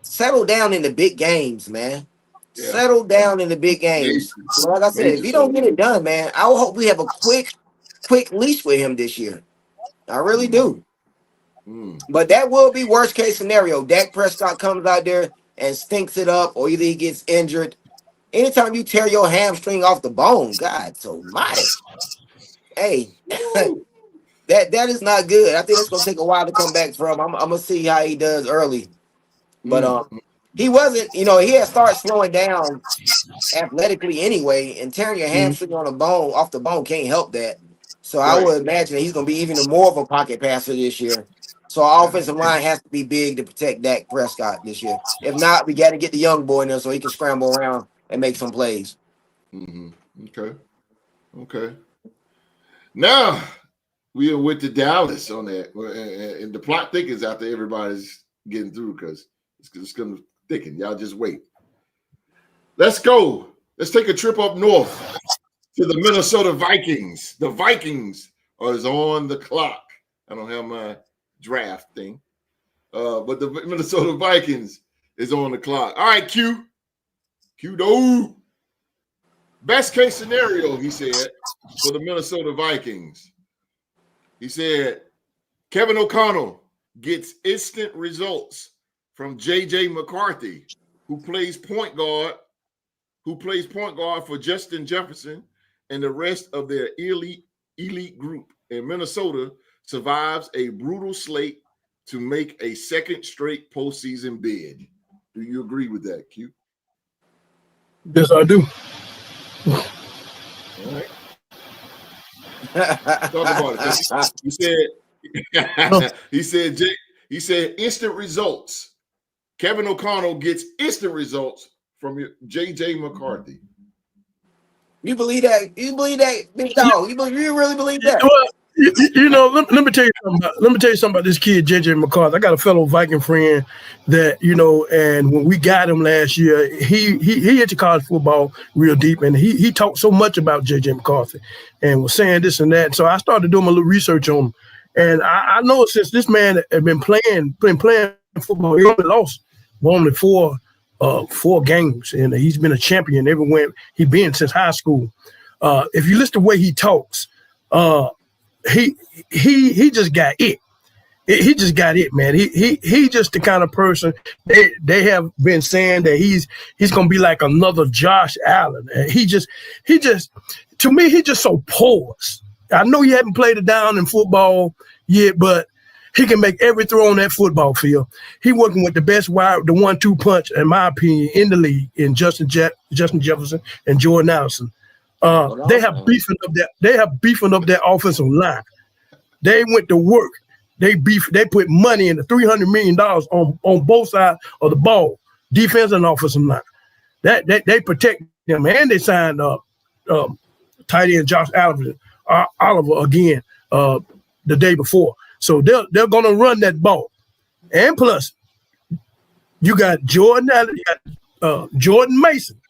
settle down in the big games, man. Yeah. Settle down in the big Major, games. Like I said, if major he don't so. get it done, man, I hope we have a quick leash with him this year. I really Mm, do. mm. But that will be worst case scenario. Dak Prescott comes out there and stinks it up, or either he gets injured. Anytime you tear your hamstring off the bone, God almighty. Hey, Woo. that is not good. I think it's gonna take a while to come back from. I'm gonna see how he does early. But Mm, he wasn't, he had started slowing down athletically anyway, and tearing your Mhm. hamstring on a bone off the bone can't help that. So I right. would imagine that he's gonna be even more of a pocket passer this year. So our Yeah. offensive line has to be big to protect Dak Prescott this year. If not, we got to get the young boy in there so he can scramble around and make some plays. Mm-hmm. Okay. Okay. Now we went to Dallas on that, and the plot thickens after everybody's getting through because it's going to thicken. Y'all just wait. Let's go. Let's take a trip up north to the Minnesota Vikings. The Vikings is on the clock. I don't have my draft thing, but the Minnesota Vikings is on the clock. All right, Q. Q-do. Best case scenario, he said, for the Minnesota Vikings. He said, Kevin O'Connell gets instant results from J.J. McCarthy, who plays point guard for Justin Jefferson and the rest of their elite group. And Minnesota survives a brutal slate to make a second straight postseason bid. Do you agree with that, Q? Yes, I do. All right. Talk about it. He said he said instant results. Kevin O'Connell gets instant results from J.J. McCarthy. You believe that? You believe that, big dog? You really believe that? Well, let me tell you something. Let me tell you something about this kid, JJ McCarthy. I got a fellow Viking friend that and when we got him last year, he into college football real deep, and he talked so much about JJ McCarthy, and was saying this and that. So I started doing a little research on him, and I know since this man had been playing football, he only lost only four games, and he's been a champion everywhere he been since high school. If you listen to the way he talks, he just got it. He just got it, man. He just the kind of person they have been saying that he's gonna be like another Josh Allen. And he just to me he just so poised. I know he hadn't played it down in football yet, but he can make every throw on that football field. He working with the best the 1-2 punch, in my opinion, in the league in Justin Jefferson and Jordan Addison. They have beefing up that offensive line. They went to work. They put money into $300 million on both sides of the ball, defense and offensive line. That they protect them, and they signed tight end Josh Oliver again the day before. So they're gonna run that ball. And plus, you got Jordan Allen, you got Jordan Mason.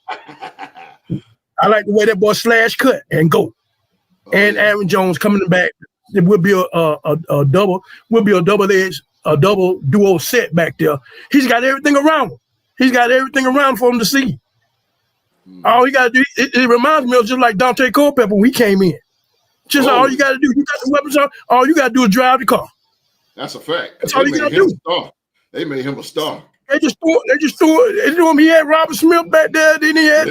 I like the way that boy slash cut and go. Aaron Jones coming back. It will be a double. Will be a double duo set back there. He's got everything around him. He's got everything around for him to see. All he got to do. It reminds me of just like Dante Culpepper when he came in. Just all you got to do. You got the weapons on. All you got to do is drive the car. That's a fact. That's all you got to do. They made him a star. They just threw him. He had Robert Smith back there. Then he had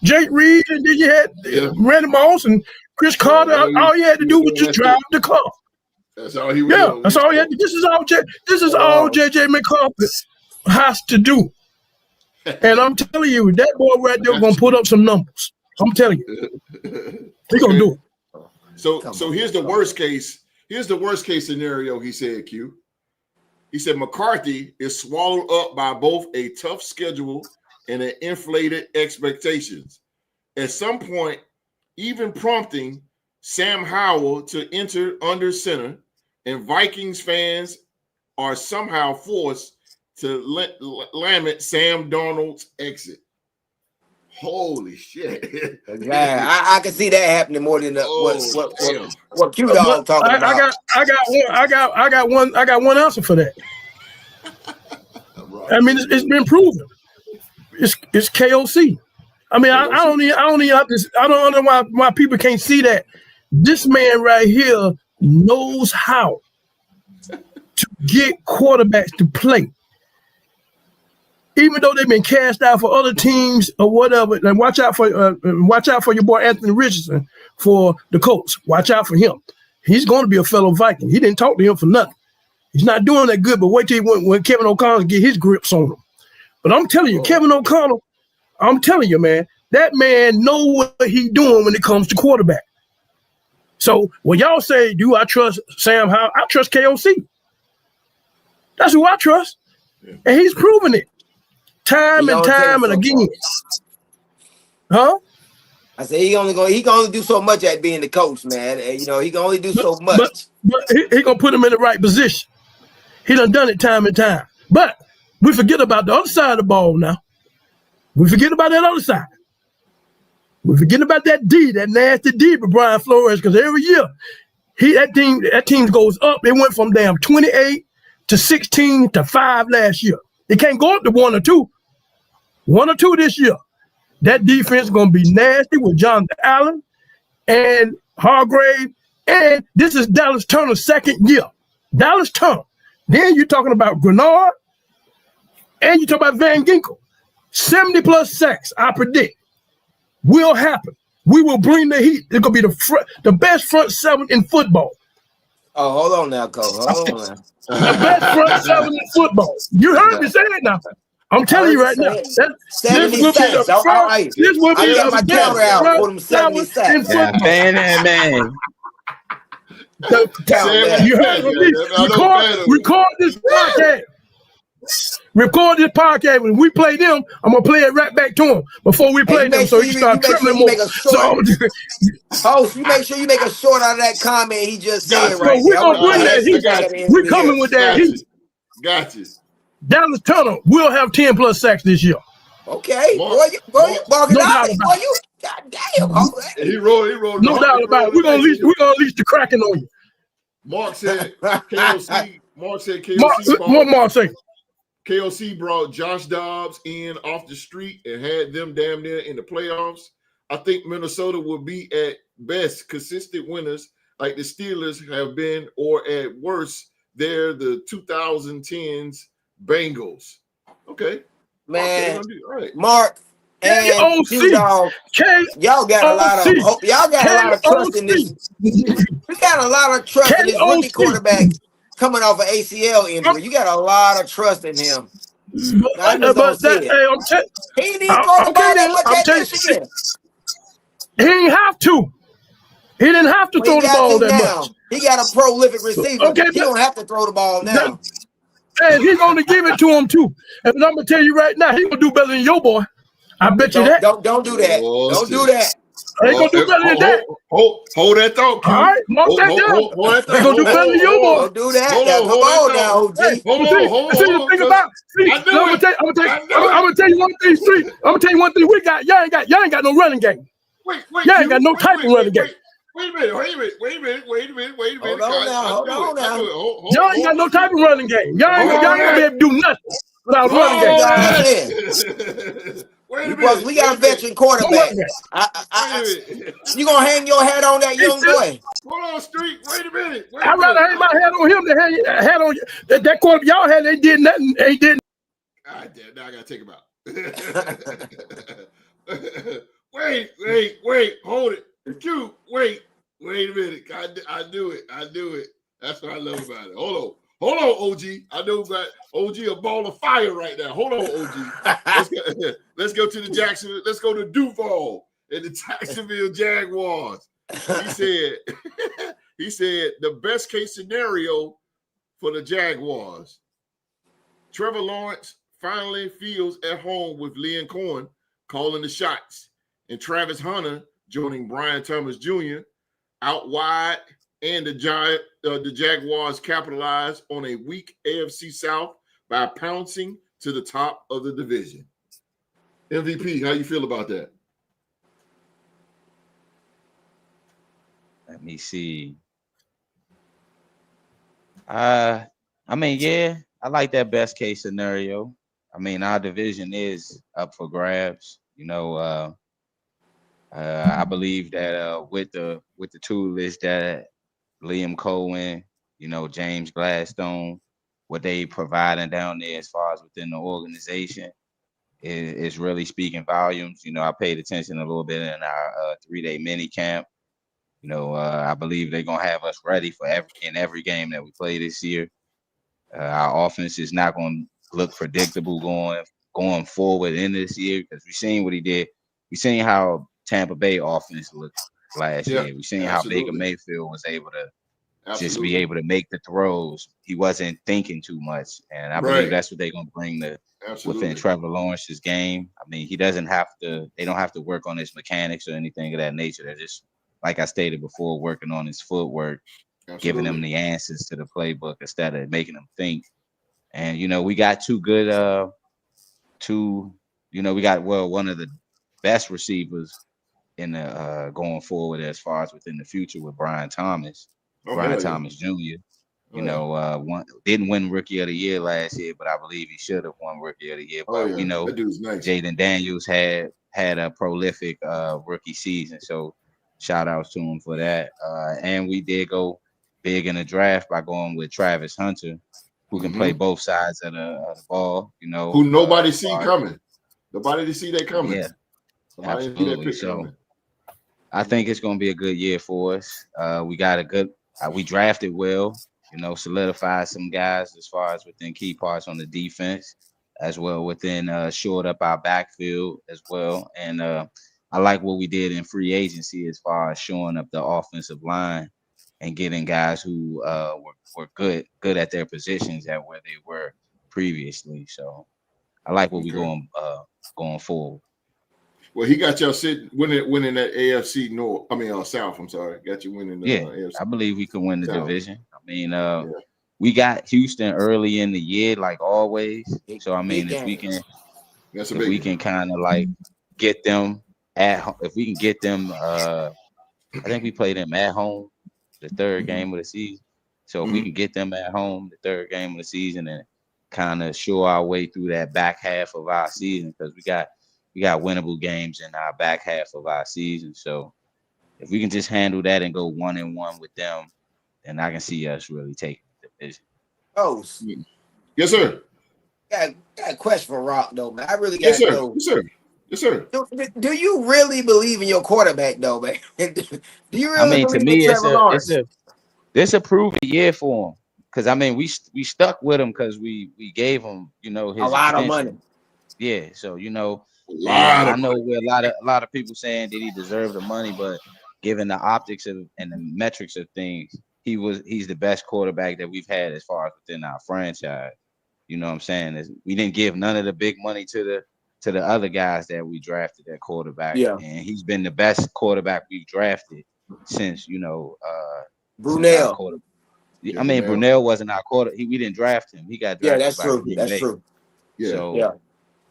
Jake Reed, and then you had Randy Moss and Chris Carter. All you had to do was just drive the car. That's all he was doing. That's all he had to do. This is all JJ McCarthy has to do. And I'm telling you, that boy right there gonna put up some numbers. I'm telling you. He's gonna do it. So here's the worst case. Here's the worst case scenario, he said, Q. He said McCarthy is swallowed up by both a tough schedule and an inflated expectations. At some point, even prompting Sam Howell to enter under center, and Vikings fans are somehow forced to lament Sam Darnold's exit. Holy shit! Man, I can see that happening more than what Q Dog talking about. I got one answer for that. I mean, it's been proven. It's KOC. I mean, I don't know why people can't see that. This man right here knows how to get quarterbacks to play. Even though they've been cast out for other teams or whatever, and watch out for your boy Anthony Richardson for the Colts. Watch out for him. He's going to be a fellow Viking. He didn't talk to him for nothing. He's not doing that good, but wait till when Kevin O'Connell get his grips on him. But I'm telling you, Kevin O'Connell, I'm telling you, man, that man know what he doing when it comes to quarterback. So when y'all say, do I trust Sam Howell? I trust KOC. That's who I trust. Yeah. And he's proven it. Time and time and again. Huh? I said he can only do so much at being the coach, man. And, he can only do so much. But he gonna put him in the right position. He done it time and time. But we forget about the other side of the ball now. We forget about that other side. We forget about that nasty D with Brian Flores, because every year that team goes up. It went from damn 28 to 16 to 5 last year. It can't go up to 1 or 2. 1 or 2 this year. That defense is going to be nasty with Jonathan Allen and Hargrave. And this is Dallas Turner's second year. Dallas Turner. Then you're talking about Grenard and you talk about Van Ginkel. 70+ sacks, I predict, will happen. We will bring the heat. It's going to be the best front seven in football. Oh, hold on now, Cole. Hold on now. The best front seven in football. You heard me say it now. I'm telling you right now. This will be the best front seven in football. Man. You heard me. Record this podcast. Record this podcast. When we play them, I'm gonna play it right back to them before we play them, so you start trembling more. Host, you make sure you make a short out of that comment he just said right there. We're gonna bring that heat. We're coming with that heat. Gotcha. Dallas Turner will have 10+ sacks this year. Okay, boy, you barking out. Boy, you goddamn. He rolled. No doubt about it. We're gonna unleash the Kraken on you. Mark said KOC. What Mark say? KOC brought Josh Dobbs in off the street and had them damn near in the playoffs. I think Minnesota will be at best consistent winners like the Steelers have been, or at worst, they're the 2010s Bengals. Okay. Man, right. Mark and Q-Dog, y'all got a lot of trust in this. We got a lot of trust in this rookie quarterback coming off an ACL injury. You got a lot of trust in him. He didn't throw the ball that much at Michigan. He didn't have to. He didn't have to throw the ball that much. He got a prolific receiver. Okay, he don't have to throw the ball now. And he's going to give it to him too. And I'm going to tell you right now, he's going to do better than your boy. I bet you that. Don't do that. Don't do that. He's going to do better than that. Hold that thought, Q. All right, mark that down. He's going to do better than your boy. Don't do that. Come on now, OG. Hold on. Think about it. I'm going to tell you one thing straight. I'm going to tell you one thing we got. Y'all ain't got no running game. Y'all ain't got no type of running game. Wait a minute. Hold on now. Y'all ain't got no type of running game. Y'all ain't gonna be able to do nothing without running game. Wait a minute. We got a veteran quarterback. You gonna hang your hat on that young boy? Hold on, Street. Wait a minute. I'd rather hang my hat on him than hang your hat on you. That quarterback y'all had, they did nothing. They didn't. God damn, now I gotta take him out. Wait, hold it. Q, wait a minute. I do it. That's what I love about it. Hold on, OG. I know about OG a ball of fire right now. Hold on, OG. Let's go to the Jacksonville. Let's go to Duval and the Jacksonville Jaguars. He said the best case scenario for the Jaguars. Trevor Lawrence finally feels at home with Liam Cohen calling the shots, and Travis Hunter joining Brian Thomas Jr. out wide, and the Jaguars capitalize on a weak AFC South by pouncing to the top of the division. MVP. How you feel about that? Let me see. I mean, yeah, I like that best case scenario. I mean, our division is up for grabs. I believe that with the tool list that Liam Cohen, James Gladstone, what they providing down there as far as within the organization is really speaking volumes. I paid attention a little bit in our 3-day mini camp. I believe they're gonna have us ready for every game that we play this year. Our offense is not going to look predictable going forward in this year because we've seen what he did. We've seen how Tampa Bay offense looked last year. We've seen how Baker Mayfield was able to just be able to make the throws. He wasn't thinking too much, and I believe that's what they're going to bring within Trevor Lawrence's game. I mean, he doesn't have to. They don't have to work on his mechanics or anything of that nature. They're just, like I stated before, working on his footwork. Giving them the answers to the playbook instead of making them think. And, we got two good, we got, one of the best receivers in the going forward as far as within the future with Brian Thomas. Thomas Jr. Didn't win Rookie of the Year last year, but I believe he should have won Rookie of the Year. But we know Jaden Daniels had a prolific rookie season. So shout outs to him for that. And we did go big in the draft by going with Travis Hunter, who can play both sides of the ball. Who nobody see coming. Nobody to see that coming. Yeah, absolutely. So I think it's going to be a good year for us. We got a good. We drafted well. Solidified some guys as far as within key parts on the defense, as well within shored up our backfield as well. And I like what we did in free agency as far as showing up the offensive line and getting guys who were good at their positions at where they were previously. So I like what we're going forward. Well, he got y'all winning that AFC North. I mean, South. I'm sorry, got you winning the AFC. I believe we can win the South. division. I mean, we got Houston early in the year, like always. So I mean, if we can kind of like get them at home, if we can get them, I think we play them at home. The third game of the season. So if we can get them at home, the third game of the season, and kind of show our way through that back half of our season, because we got winnable games in our back half of our season. So if we can just handle that and go 1-1 with them, then I can see us really taking the division. Oh, yes, sir. Got a question for Rock though, man. I really got to know. Yes, sir. Do you really believe in your quarterback, though, man? Do you really believe to me, in Trevor Lawrence? It's a proven year for him. Because I mean, we stuck with him because we gave him, his a lot of money. Yeah, so I know where a lot of people saying did he deserve the money, but given the optics and the metrics of things, he's the best quarterback that we've had as far as within our franchise. You know what I'm saying? We didn't give none of the big money to the other guys that we drafted at quarterback. Yeah. And he's been the best quarterback we've drafted since, Brunell. I mean, Brunell wasn't our quarter. We didn't draft him. He got drafted. Yeah, that's true. That's true. Yeah. So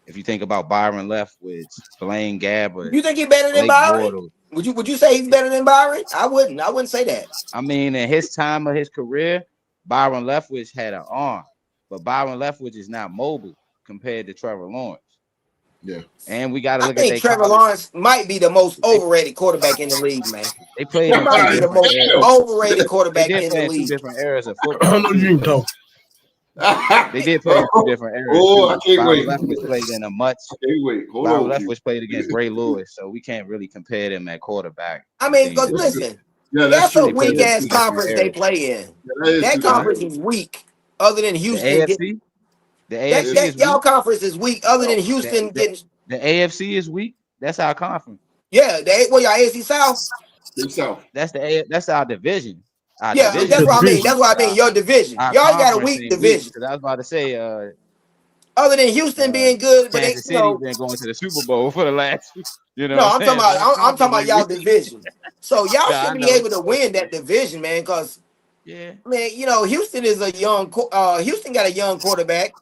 if you think about Byron Leftwich, Blaine Gabbert, you think he's better than Byron? Bortles, would you say he's better than Byron? I wouldn't say that. I mean, in his time of his career, Byron Leftwich had an arm, but Byron Leftwich is not mobile compared to Trevor Lawrence. Yeah, and we got to look at. I think Trevor Lawrence might be the most overrated quarterback in the league, man. They played. He might be the most overrated quarterback in the league. 2 different eras of football. I know you can talk. They did play in 2 different eras. I can't wait. Leftwich played in a much. Hold on. Leftwich played against Ray Lewis, so we can't really compare them at quarterback. I mean, because listen, that's a weak ass conference they play in. That conference is weak. Other than Houston, the AFC is y'all conference is weak. Other than Houston getting the AFC is weak. That's our conference. Yeah, y'all AFC South. South. That's our division. Division. That's what I mean. That's what I mean. Your division. Y'all got a weak division. Because I was about to say, other than Houston being good, but Kansas City been going to the Super Bowl for the last. No, I'm talking about y'all division. So y'all should be able to win that division, man. Because man, Houston is a Houston got a young quarterback.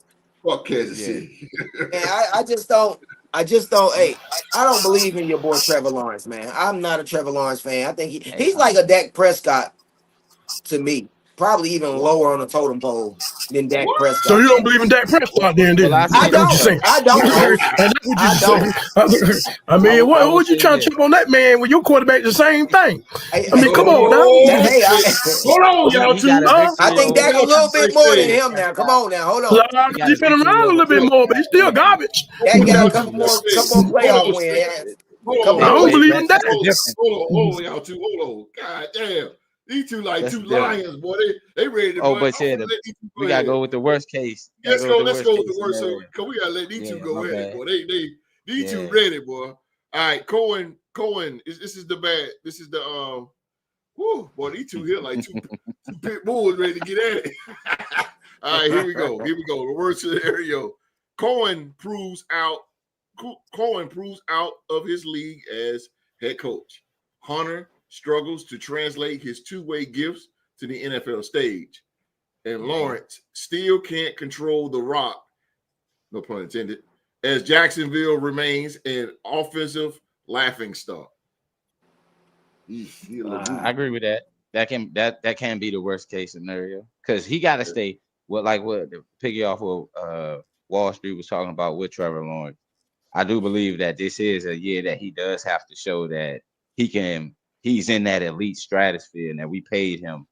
Fuck Kansas City. And I just don't. I just don't. Hey, I don't believe in your boy Trevor Lawrence, man. I'm not a Trevor Lawrence fan. I think he's like a Dak Prescott to me, probably even lower on the totem pole than Dak What? So Prescott. you don't believe in Dak Prescott then? Well, I That's say I what you're don't. this saying. though. I don't. Host. And that's what I don't. you're saying. I mean, I what would you say trying to this. chip on that man when your quarterback the same thing? I mean, come on now. Oh, Hey, shit. Hold on, y'all He got two. a Huh? I victory think over Dak a little bit more than him now. Come Prescott. on now, hold on. Because He got he's a been victory around a over little bit more, but he's still Prescott. garbage. Dak got a Y'all couple two, more hold playoff on, wins. hold Couple I on, more don't hold on, believe wins. in that. That's different. hold on, y'all two. Hold on. God damn. These two like That's two different. lions, boy. They ready to Oh, run. but I'm yeah, gonna let these two we go gotta ahead. go with the worst case. Let's go with the worst. So, Scenario. cause we gotta let these two Yeah, go my ahead, bad. boy. These two Yeah. ready, boy. All right, Cohen. This is the bad. This is the whoo, boy. These two here like two pit bulls ready to get at it. All right, here we go. The worst scenario. Cohen proves out of his league as head coach. Hunter struggles to translate his two-way gifts to the NFL stage. And Lawrence still can't control the rock, no pun intended, as Jacksonville remains an offensive laughingstock. I agree with that. That can be the worst case scenario because he got to stay. What piggy off what Wall Street was talking about with Trevor Lawrence. I do believe that this is a year that he does have to show that he's in that elite stratosphere and that we paid him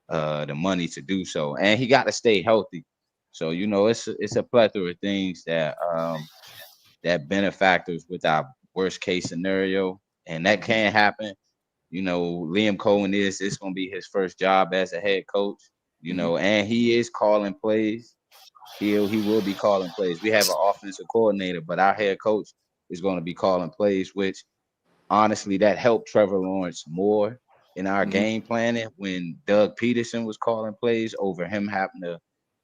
the money to do so, and he got to stay healthy. So it's a plethora of things that benefactors with our worst case scenario, and that can happen. Liam Cohen it's going to be his first job as a head coach. And he is calling plays. He will be calling plays. We have an offensive coordinator, but our head coach is going to be calling plays, which honestly that helped Trevor Lawrence more in our game planning when Doug Peterson was calling plays over him having to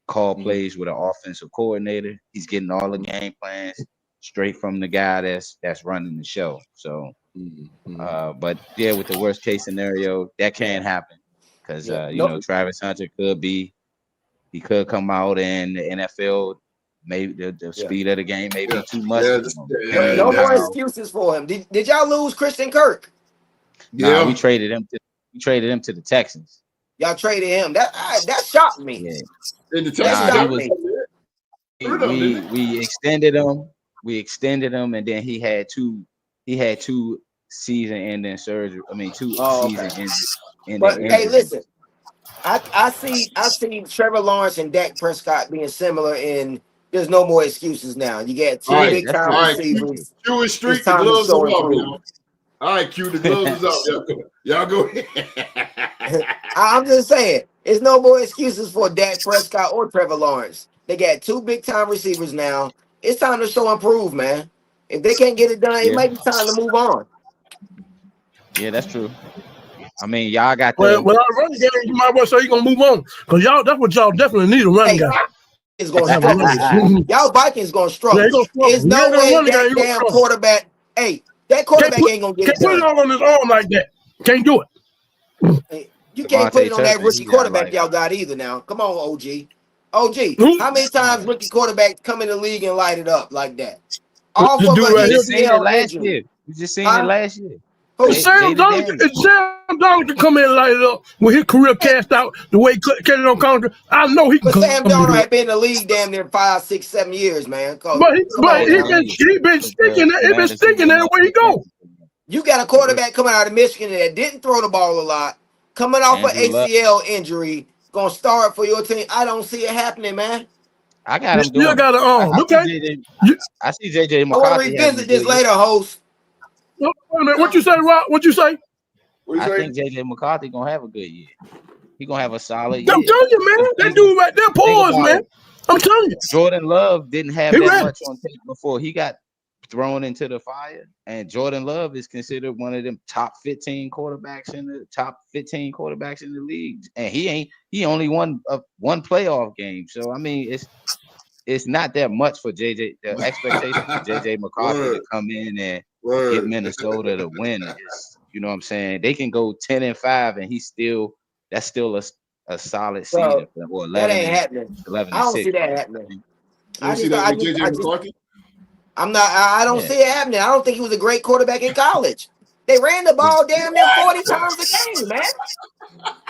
call plays with an offensive coordinator. He's getting all the game plans straight from the guy that's running the show. So, but yeah, with the worst case scenario, that can happen because Travis Hunter could come out and the NFL maybe the speed of the game may be too much. No more excuses for him. Did y'all lose Christian Kirk? Nah, we traded him to the Texans. Y'all traded him. That shocked me. Yeah. That shocked me. We extended him. We extended him, and then he had two season-ending surgery. I mean, two season-ending. But hey, listen, I see Trevor Lawrence and Dak Prescott being similar in. There's no more excuses now. You got two big time receivers. Q is street. The gloves is off, y'all. All right, Q. The gloves is off. Y'all go ahead. I'm just saying, there's no more excuses for Dak Prescott or Trevor Lawrence. They got two big time receivers now. It's time to show and prove, man. If they can't get it done, it might be time to move on. Yeah, that's true. I mean, y'all got well, our running game, you might well say you're gonna move on because that's what y'all definitely need, a running game. Is gonna struggle. Y'all Vikings gonna struggle. There's no way that damn quarterback. Hey, that quarterback ain't gonna get it done. Can't put it all on his arm like that. Can't do it. You can't put it on that rookie quarterback y'all got either. Now, come on, OG. How many times rookie quarterbacks come in the league and light it up like that? All from a ACL injury. You just seen it last year. Sam Donald can come in and light it up with his career cast out the way Kenny on counter. I know he can. But Sam Donald had been in the league damn near 5, 6, 7 years, man. But he been sticking everywhere he go. You got a quarterback coming out of Michigan that didn't throw the ball a lot, coming off an ACL injury, gonna start for your team. I don't see it happening, man. I got him doing. You got an arm, okay? I see JJ McCarthy. I want to revisit this later, host. What you say, Rob? What you say? I think JJ McCarthy gonna have a good year. He gonna have a solid year. I'm telling you, man. That dude right there, pause, man. I'm telling you. Jordan Love didn't have that much on tape before he got thrown into the fire, and Jordan Love is considered one of them top 15 quarterbacks in the league, and he only won one playoff game. So I mean, it's not that much for JJ. The expectation for JJ McCarthy to come in and get Minnesota to win is, you know what I'm saying? They can go 10-5, and that's still a solid season for 11. That ain't happening. 11 I don't see that happening. I I don't see it happening. I don't think he was a great quarterback in college. They ran the ball damn near 40 times a game, man.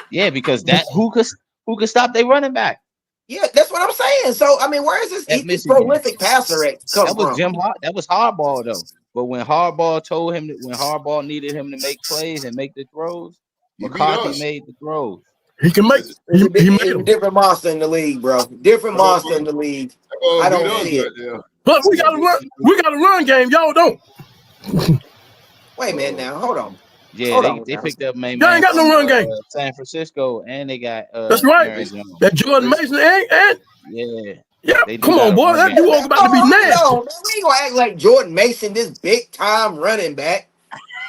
Yeah, because who could stop their running back? Yeah, that's what I'm saying. So I mean, where is this prolific passer at come that was from? That was Harbaugh though. But when Harbaugh needed him to make plays and make the throws, McCarthy made the throws. He can make. He made a different monster in the league, bro. Different monster in the league. I don't see it. But we got to run. We got a run game. Y'all don't. Wait a minute now. Hold on. Yeah, they picked up main. Y'all ain't got no run game. San Francisco, and they got. That's right. That Jordan Mason and yeah. Come on, boy. That dude about to be nasty. We ain't gonna act like Jordan Mason, this big time running back.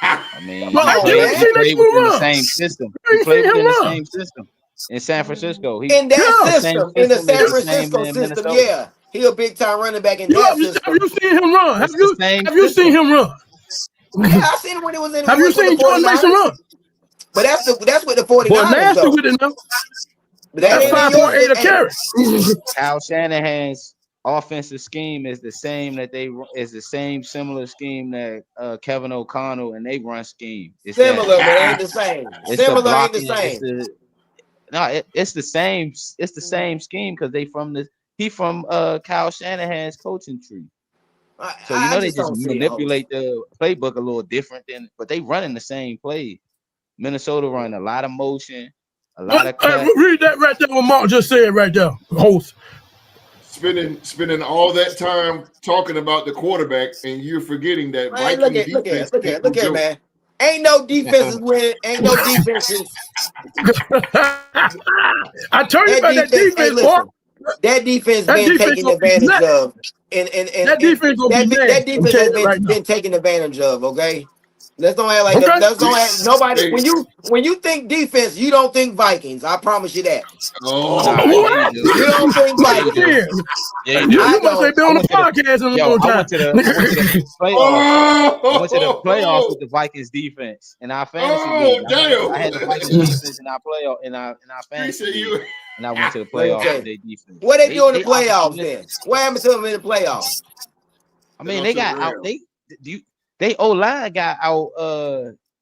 I mean, well, he played within the same system. He played within the same system in San Francisco. In that system, in the San Francisco system, yeah. He a big time running back in that system. Have you seen him run? Have you seen him run? Yeah, I seen him when he was in. Have you seen Jordan Mason run? But that's with the 49ers. Boy, nasty with it now. That's 5.8 a carry. Kyle Shanahan's offensive scheme is the same similar scheme that Kevin O'Connell and they run scheme. It's similar, but ain't the same. Similar ain't the same. It's the same. It's the same scheme because he from Kyle Shanahan's coaching tree. So they just manipulate the playbook a little different but they running the same play. Minnesota run a lot of motion, a lot of cut. Read that right there. What Mark just said right there. Host. Spending all that time talking about the quarterback, and you're forgetting that. Man, look at, man. Ain't no defenses winning. Ain't no defenses. I told you about that defense, boy. That defense been taken advantage of. And that defense has been taken advantage of, okay? Let's don't act like nobody. When you think defense, you don't think Vikings. I promise you that. You don't think Vikings. Yeah, you must have been on the podcast in a long time. I went to the playoffs with the Vikings defense in our fantasy league. I had the Vikings defense in our playoff in our fantasy league, and I went to the playoffs with their defense. What they do in the playoffs then? What happened to them in the playoffs? I mean, they got out. They O-line got out.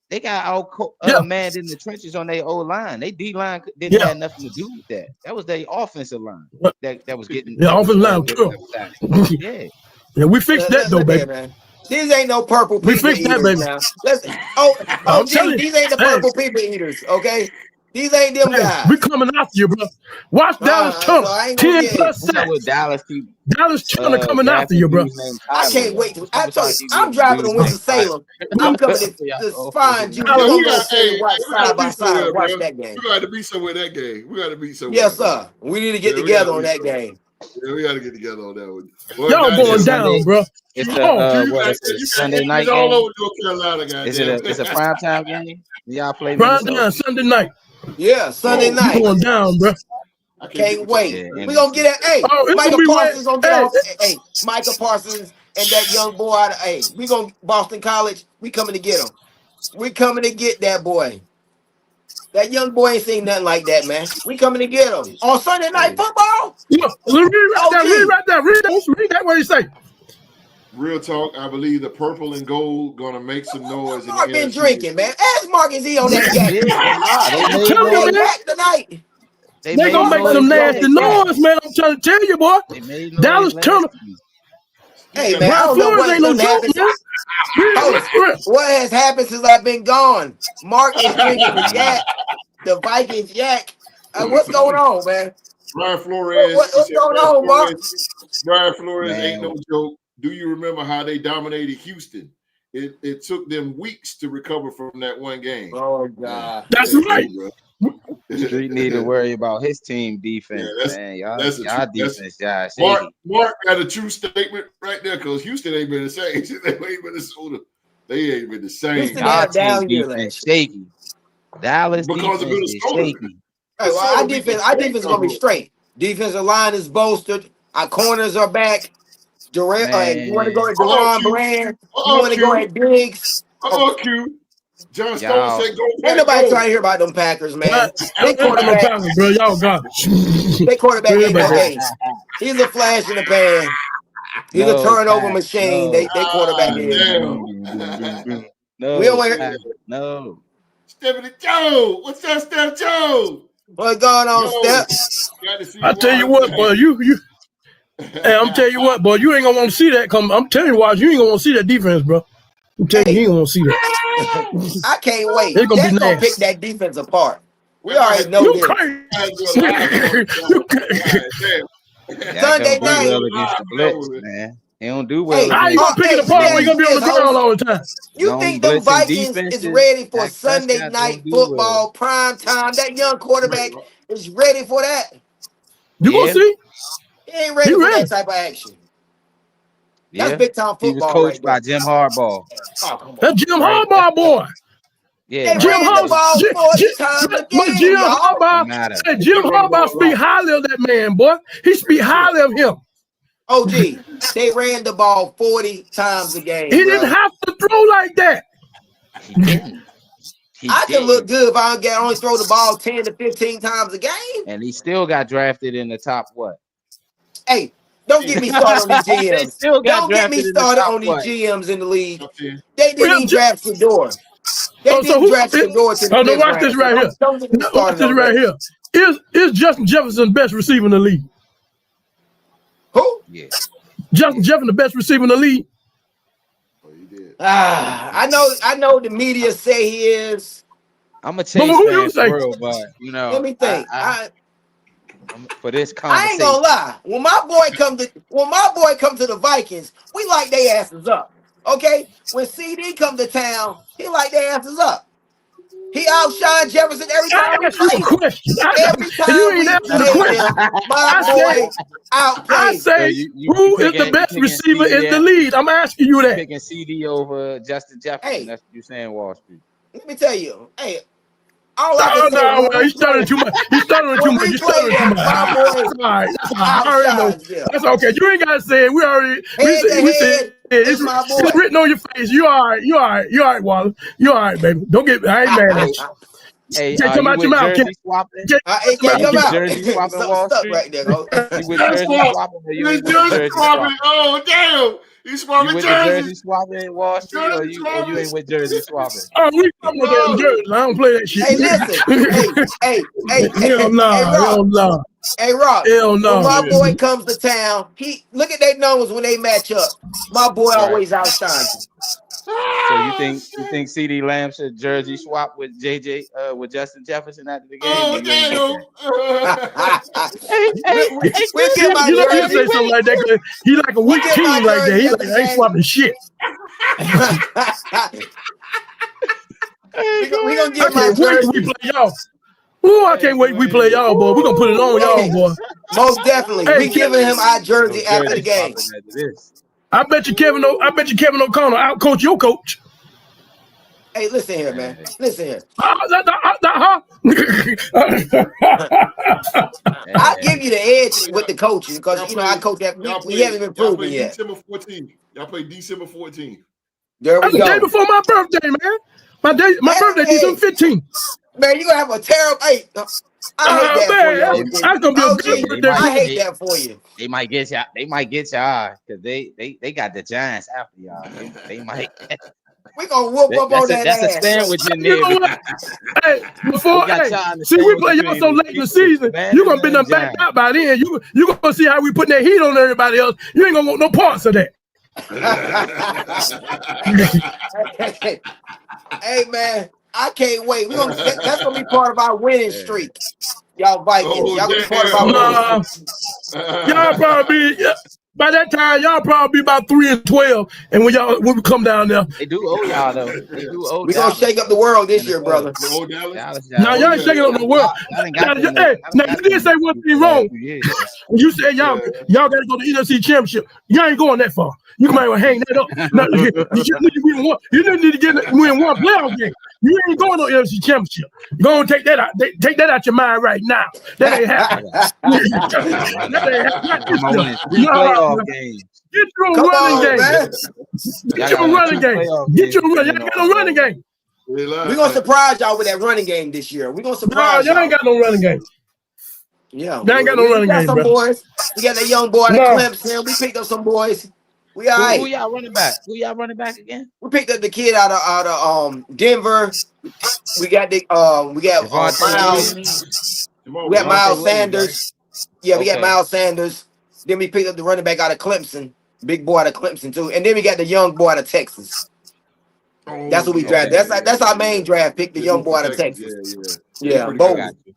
They got out manned in the trenches on their O-line. They D-line didn't have nothing to do with that. That was their offensive line that was getting. The offensive line too. Yeah, we fixed that though, baby. Man. These ain't no purple people. We fixed that, baby. Now. These ain't the purple people eaters, okay? These ain't them guys. We coming after you, bro. Watch Dallas Turner. 10+ sacks. Dallas Turner coming after you, bro. I can't wait. I'm driving to Winston-Salem. I'm coming to find you. I'm going to watch side by side. Watch that game. We got to be somewhere that game. We got to be somewhere. Yes, sir. We need to get together on that game. Yeah, we got to get together on that one. Y'all going down, bro. It's Sunday night game. All over North Carolina, guys. It's a primetime game. Y'all play prime time Sunday night. Yeah, Sunday night. Going down, bro. I can't wait. We're going to get it. Hey, Michael Parsons going to get off. Hey, Michael Parsons and that young boy out of, we going to Boston College. We coming to get him. We coming to get that boy. That young boy ain't seen nothing like that, man. We coming to get him. On Sunday Night Football? Yeah, read that what he say. Real talk, I believe the purple and gold gonna make some noise. Mark been drinking, man. Ask Mark, is he on that game? Back tonight. They gonna make some nasty noise, man. I'm trying to tell you, boy. Dallas Turner. Hey, man, I don't know what happened. What has happened since I've been gone? Mark is drinking the yak, the Vikings yak. What's going on, man? Brian Flores. What's going on, Mark? Brian Flores ain't no joke. Do you remember how they dominated Houston? It took them weeks to recover from that one game. Oh, God. That's right. Street need to worry about his team defense, man. Y'all defense, guys. Mark got a true statement right there because Houston ain't been the same. They ain't Minnesota. They ain't been the same. Y'all team defense shaky. Dallas defense is shaky. Our defense is gonna be straight. Defensive line is bolstered. Our corners are back. You want to go at Deron Brand? You want to go at Diggs? Q. John Stone said go. Ain't nobody trying to hear about them Packers, man. They quarterback, bro. Y'all got They quarterback ain't no game. He's a flash in the pan. He's a turnover machine. They quarterback is. Damn. No, We don't want Pat, no. Stephanie Joe. What's up, Steph Joe? What's going on, Step? I tell you what, boy, hey, I'm tell you what, boy, you ain't gonna want to see that come. I'm telling you, Watch, you ain't gonna want to see that defense, bro. I'm telling you, you ain't gonna want to see that. I can't wait. It's gonna be They're gonna nasty. pick that defense apart. We already know You this. crazy. You crazy. Sunday Dak don't do night. well against the blitz, man. He don't do well. Hey, How you gonna pick it apart when you gonna be on the ground all the time? You think them Vikings is ready for Sunday night football, prime time? That young quarterback is ready for that. You gonna see? He ain't ready for that type of action. That's big time football. He was coached by Jim Harbaugh. Oh, come on. That's Jim Harbaugh, boy. Yeah, They ran the ball 40 times a game, y'all. Jim Harbaugh speak highly of that man, boy. He speak highly of him. OG, they ran the ball 40 times a game. He didn't have to throw like that. He didn't. I can look good if I only throw the ball 10 to 15 times a game. And he still got drafted in the top what? Hey, don't get me started on these GMs. Still got Don't get me drafted in the started top on these what? GMs in the league. They didn't even draft Shador. They So didn't draft Shador to the no, watch this right here. Watch this right here. Is Justin Jefferson the best receiver in the league? Who? Yeah. Justin Jefferson the best receiver in the league? I know the media say he is. I'm a Chase fan for real, but you know. Let me think. For this conversation, I ain't gonna lie. When my boy come to the Vikings, we light their asses up. Okay? When CD come to town, he light their asses up. He outshines Jefferson every time we play him. Every time we play him, my boy outplays. I say, who is the best receiver in the league? I'm asking you that. Picking CD over Justin Jefferson. Hey, that's what you're saying, Wall Street. Let me tell you. Hey, all I can say he's stuttering too much. He's stuttering too much. He's stuttering too much. All right. I already know. That's okay. You ain't gotta say it. We already we said it's written on your face. You all right. You all right. You all right, Wallace. You all right, baby. Don't get. I ain't mad at you. Hey, can't come out your mouth. Jersey swapping? Can't come out. Jersey swapping Wall Street right there. You with Jersey swapping? You with Jersey swapping? Oh damn! You swapping Jersey swapping Wall Street, or you ain't with Jersey swapping? Oh, we come with them Jersey. I don't play that shit. Hey, listen. hey, hell no. Hey, Rob. Hell no. When my boy comes to town, he look at their numbers when they match up. My boy always outshines. So you think CD Lamb should Jersey swap with JJ with Justin Jefferson after the game? Oh damn! We'll get my you know you jersey. say something like that because he like a weak team like that. He like I ain't swapping shit. we gonna get my jersey. We play y'all. Ooh, I can't wait. We play y'all, boy. We're gonna put it on y'all, boy. Most definitely. We giving him our jersey after the game. I bet you Kevin O'Connell outcoach your coach. Hey, listen here, man. Listen here. Huh? I'll give you the edge with the coaching because I coach that. We haven't been proven yet. December 14th. Y'all play December 14th. There we go. The day before my birthday, man. My birthday, December 15th. Man, you gonna have a terrible. Hey, I hate that for you. That's gonna be a good birthday. I hate that for you. They might get y'all. They might get y'all because they got the Giants after y'all. They might. We gonna whoop up on that ass. That's a sandwich in there. You know what? Hey, before we play y'all so late in the season, you gonna be done backed out by then. You gonna see how we putting that heat on everybody else. You ain't gonna want no parts of that. Hey man, I can't wait. That's gonna be part of our winning streak. Y'all Vikings. Y'all gonna be part of our winning streak. Y'all probably by that time y'all probably be about 3-12. And when we come down there, they do owe y'all though. They do owe. We gonna shake up the world this year, brother. Now y'all ain't shaking up the world. Now you did say one thing wrong. When you said y'all gotta go to the NFC Championship, y'all ain't going that far. You might well hang that up. Now, you didn't need to win one playoff game. You ain't going to NFC Championship. You're going to take that out. Take that out your mind right now. That ain't happening. That ain't happening. Get your running game. Get your running game. Get your running. Y'all got no running game. We're gonna surprise y'all with that running game this year. We're gonna surprise y'all. Y'all ain't got no running game. Yeah, They ain't got no we running got game, some bro. boys. We got that young boy out of No. Clemson. We picked up some boys. We all Who right. y'all running back? Who y'all running back again? We picked up the kid out of Denver. We got Devontae Miles. Williams. We got Devontae Miles Williams, right? Sanders. Yeah, we got Okay. Miles Sanders. Then we picked up the running back out of Clemson, big boy out of Clemson too. And then we got the young boy out of Texas. That's what we drafted. That's our main draft pick, the young boy out of Texas. Yeah, I both. got you.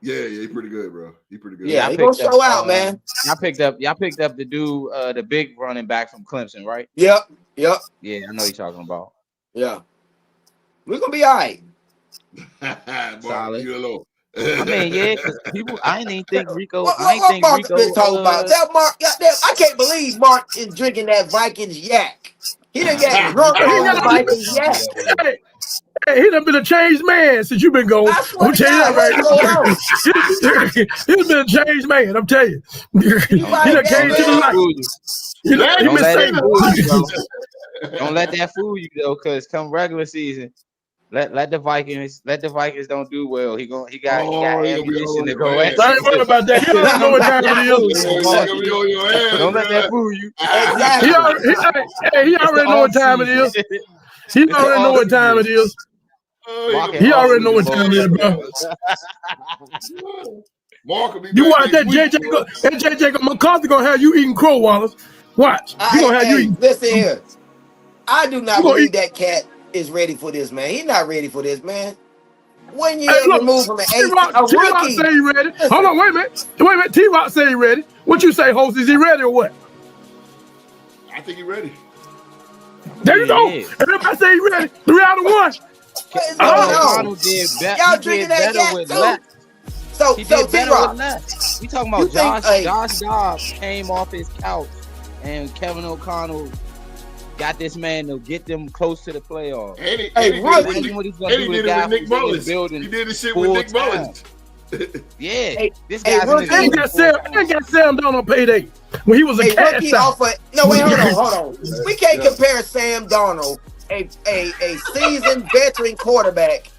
Yeah, he's pretty good, bro. He's pretty good. Yeah, he gonna show out, man. Y'all picked up the dude, the big running back from Clemson, right? Yep. Yeah, I know you're talking about. Yeah. We're gonna be all right. Solid. You alone. I mean, yeah, because people, I ain't even think Rico. What I ain't think Mark Rico. been talking about that? Mark, goddamn, I can't believe Mark is drinking that Vikings yak. He done got drunk on the Vikings yak. Hey, he done been a changed man since you've been gone. I swear I'm to telling you God, that right. He's been a changed man. I'm telling you. He right, done came to the light. Don't let saved. it fool you, bro. Don't let that fool you though, because come regular season, let the Vikings don't do well. He got ammunition to go at. I ain't worried about that. You already know what time it is. Don't let that fool you. Exactly. He already know what time it is. He already know what time it is. He already know what time it is, bro. You watch that JJ McCarthy gonna have you eating crow, Wallace. Watch. He gonna have you eating. Listen here. I do not believe that cat is ready for this, man. He's not ready for this, man. 1 year removed from an T-Rock say he ready. Hold on, wait a minute. T-Rock say he ready. What you say, host? Is he ready or what? I think he's ready. There you go. Everybody say he ready. 3 out of 1. Y'all drinking that yak too? So T-Rock, we talking about Josh Dobbs came off his couch and Kevin O'Connell got this man to get them close to the playoffs. He did Nick Mullins. He did this shit with Nick Mullins. Yeah, this guy's ain't got Sam Darnold on payday when he was a cat. No, wait, hold on. We can't compare Sam Darnold, a seasoned veteran quarterback,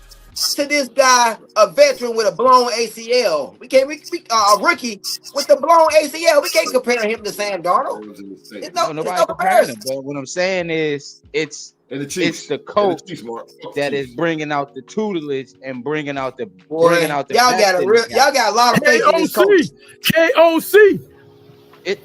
to this guy, a veteran with a blown ACL. We a rookie with the blown ACL. We can't compare him to Sam Darnold. Nobody comparing him. But what I'm saying is, it's the coach that is bringing out the tutelage and bringing out the y'all got a lot of faith in this coach. KOC.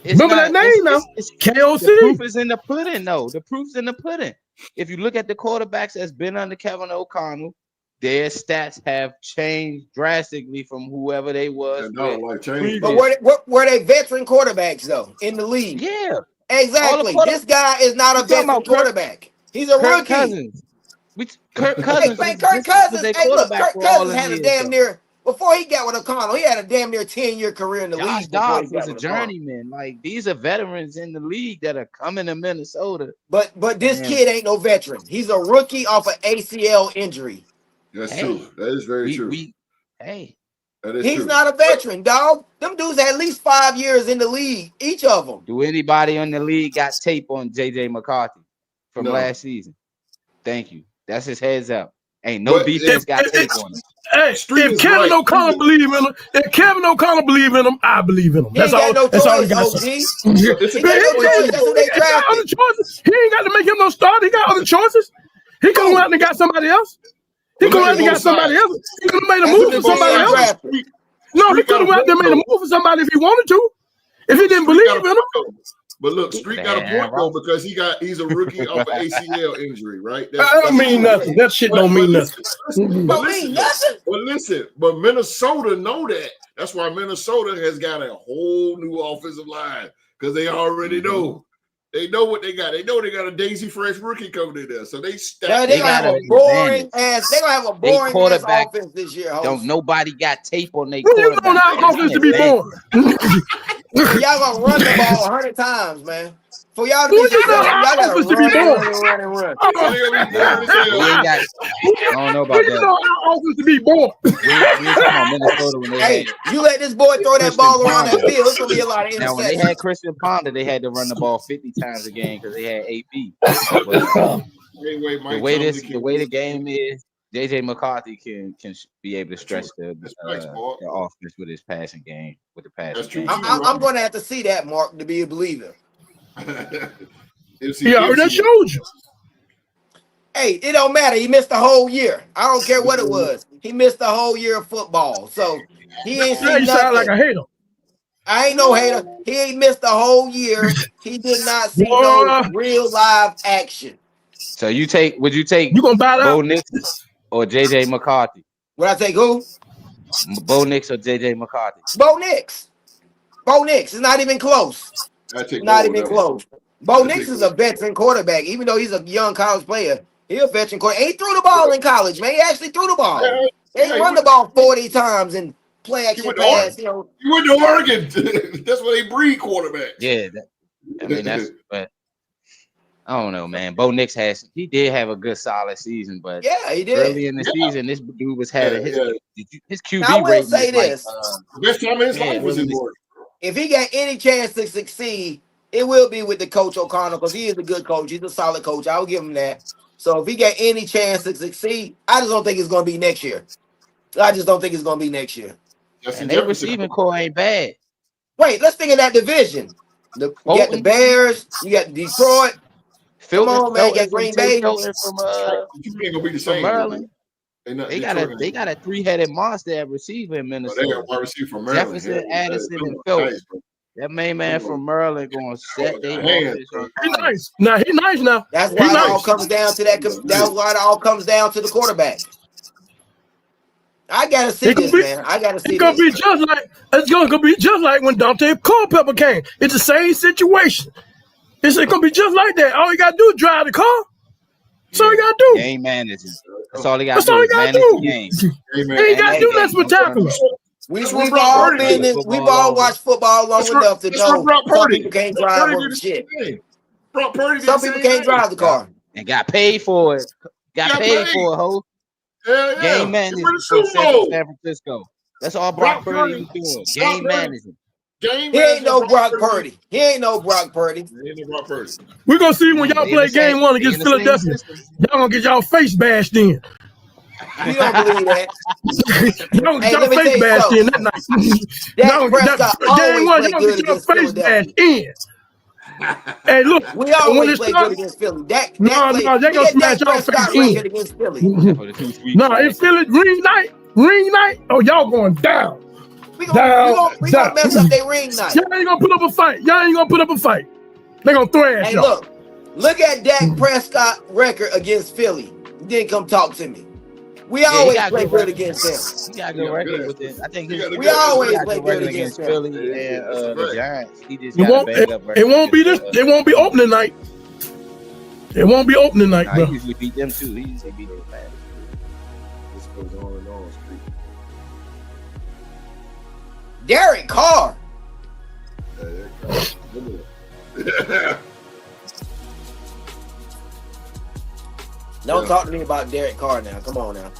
Remember that name now? KOC. The proof is in the pudding, though. The proof's in the pudding. If you look at the quarterbacks that's been under Kevin O'Connell, their stats have changed drastically from whoever they was. But were they veteran quarterbacks though in the league? Yeah, exactly. This guy is not a veteran quarterback. He's a rookie. Kirk Cousins. Kirk Cousins. Hey, look, Kirk Cousins had a damn near before he got with O'Connell. He had a damn near 10-year career in the league. Josh Dobbs was a journeyman. Like, these are veterans in the league that are coming to Minnesota. But this kid ain't no veteran. He's a rookie off an ACL injury. That's true. That is very true. He's not a veteran, dog. Them dudes at least 5 years in the league, each of them. Do anybody in the league got tape on JJ McCarthy from last season? Thank you. That's his heads up. Ain't no defense got tape on him. Hey, if Kevin O'Connell believe in him, I believe in him. That's all. That's all he got to say. He got other choices. He ain't got to make him no start. He got other choices. He could have went out and got somebody else. He could have got somebody else. He could have made a move for somebody else. No, he could have went out there and made a move for somebody if he wanted to. If he didn't believe in him. But look, Street got a point though because he's a rookie off an ACL injury, right? That don't mean nothing. That shit don't mean nothing. But Minnesota know that. That's why Minnesota has got a whole new offensive line because they already know. They know what they got. They know they got a Daisy Fresh rookie coming in there. So they stack. They gonna have a boring ass. They gonna have a boring ass offense this year. Don't nobody got tape on their quarterback. You want our offense to be boring. Y'all gonna run the ball 100 times, man. For y'all to be successful, y'all gotta run. I don't know about that. Our offense to be boring. Hey, you let this boy throw that ball around that field, it's gonna be a lot of interceptions. Now, when they had Christian Ponder, they had to run the ball 50 times a game because they had AP. The way the game is, JJ McCarthy can be able to stretch the offense with his passing game, with the passing game. I'm going to have to see that, Mark, to be a believer. He already showed you. Hey, it don't matter. He missed the whole year. I don't care what it was. He missed the whole year of football. So he ain't seen nothing. You sound like a hater. I ain't no hater. He ain't missed the whole year. He did not see no real live action. So would you take you gonna buy that? Bo Nix or JJ McCarthy? Would I take who? Bo Nix or JJ McCarthy? Bo Nix. Bo Nix is not even close. Not even close. Bo Nix is a veteran quarterback, even though he's a young college player. He's a veteran quarterback. He threw the ball in college, man. He actually threw the ball. He run the ball 40 times and play action pass. You went to Oregon. That's where they breed quarterbacks. Yeah, but I don't know, man. Bo Nix he did have a good solid season, but yeah, he did. Early in the season, this dude was his QB now, I will rate. Say this: best time of his life was in Oregon. If he got any chance to succeed, it will be with the coach O'Connell because he is a good coach. He's a solid coach. I will give him that. So if he got any chance to succeed, I just don't think it's going to be next year. I just don't think it's going to be next year. And their receiving core ain't bad. Wait, let's think of that division. You got the Bears, you got Detroit. Come on, man, you got Green Bay. From Maryland. They got a 3-headed monster at receiver in Minnesota. They got wide receiver from Maryland. Jefferson, Addison, and Phillips. That main man from Maryland going to set their He's nice. Now he's nice now. That's why it all comes down to that. That's why it all comes down to the quarterback. I gotta see this, man. I gotta see. It's gonna be just like when Dante Culpepper came. It's the same situation. It's gonna be just like that. All you gotta do is drive the car. That's all you gotta do. Game managing. That's all he gotta do. Manage the game. He ain't gotta do that spectacular. We've all watched football long enough to know some people can't drive or shit. Some people can't drive the car. And got paid for it. Got paid for it, ho. Game management for San Francisco. That's all Brock Purdy was doing. Game management. He ain't no Brock Purdy. We're gonna see when y'all play game 1 against Philadelphia. Y'all gonna get y'all face bashed in. You don't believe that? Y'all get your face bashed in that night. Game 1, y'all get your face bashed in. Hey, look, we always play good against Philly. They're gonna smash y'all face in against Philly. No, if Philly ring night, oh, y'all going down. We gonna mess up their ring night. Y'all ain't gonna put up a fight. They gonna thrash hey, y'all. Look at Dak Prescott record against Philly. You didn't come talk to me. We always play good against them. He got a good record with it. I think we always play good against Philly and the Giants. He just it won't be this. It won't be opening night. It won't be opening night, bro. He usually beat them too. He usually beat them, man. This goes on and on. Derek Carr. Don't talk to me about Derek Carr now. Come on now.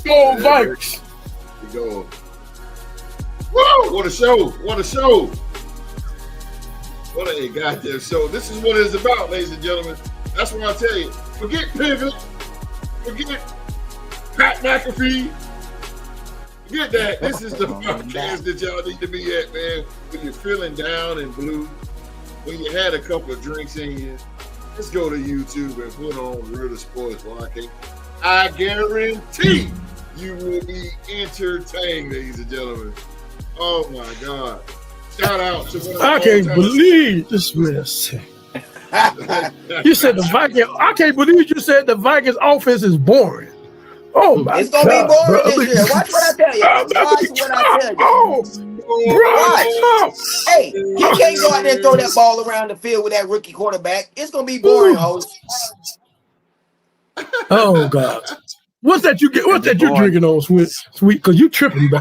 Go Vikes. We go. Whoa! What a show! What a show! What a goddamn show! This is what it's about, ladies and gentlemen. That's what I tell you. Forget Pivot. Forget Pat McAfee. Forget that. This is the podcast that y'all need to be at, man. When you're feeling down and blue, when you had a couple of drinks in you, just go to YouTube and put on Real Sports Walking. I guarantee you will be entertained, ladies and gentlemen. Oh my God. Shout out to one of the I can't believe this mess. You said the Vikings. I can't believe you said the Vikings offense is boring. Oh my God. It's gonna be boring this year. Watch what I tell you. Watch what I tell you. Watch. Hey, he can't go out there and throw that ball around the field with that rookie quarterback. It's gonna be boring, host. Oh God. What's that you get? What's that you drinking on, sweet? Because you tripping, bro.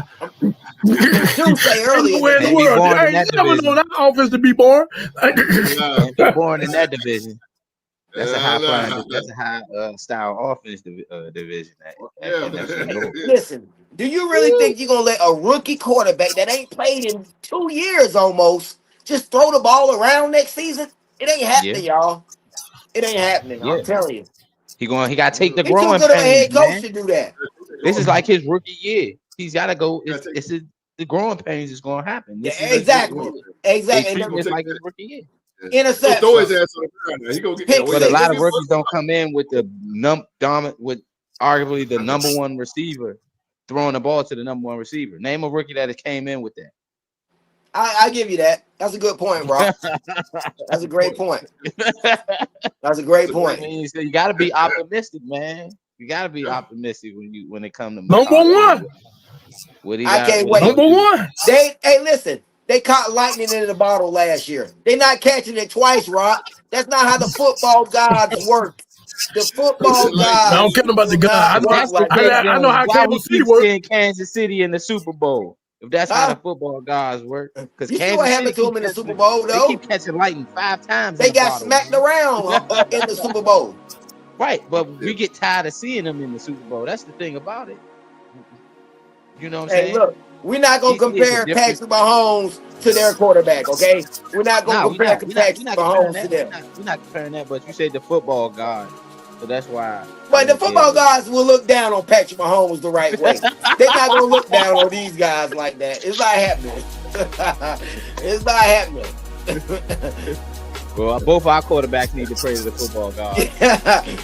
Tuesday earlier. Where in the world? I ain't never known that offense to be boring. Born in that division. That's a high style offense division. Listen, do you really think you're gonna let a rookie quarterback that ain't played in 2 years almost just throw the ball around next season? It ain't happening, y'all. It ain't happening. I'm telling you. He got to take the It's too growing good of a head pains, coach man. to do that. This is like his rookie year. He's got to go. The growing pains is going to happen. This is Exactly. they Exactly. treat him just like his rookie year. Interception. Throw his ass on the ground now. He gonna get Pick But a six. lot of rookies don't come in with the with arguably the number one receiver throwing the ball to the number one receiver. Name a rookie that came in with that. I give you that. That's a good point, Rob. That's a great point. That's a great point. I mean, so you got to be optimistic, man. You got to be optimistic when it comes to number one. I can't wait. Number one. Hey, listen. They caught lightning in the bottle last year. They're not catching it twice, Rob. That's not how the football gods work. The football gods. I don't care about the God. I know how Kansas City works. Kansas City in the Super Bowl. If that's how the football gods work, because you see what happened to them in the Super Bowl, though. They keep catching lightning 5 times. They got smacked around in the Super Bowl. Right, but we get tired of seeing them in the Super Bowl. That's the thing about it. You know what I'm saying? Look, we're not gonna compare Patrick Mahomes to their quarterback, okay? We're not gonna compare Patrick Mahomes to them. We're not comparing that, but you said the football god, so that's why. But the football guys will look down on Patrick Mahomes the right way. They're not gonna look down on these guys like that. It's not happening. It's not happening. Well, both our quarterbacks need to pray to the football god.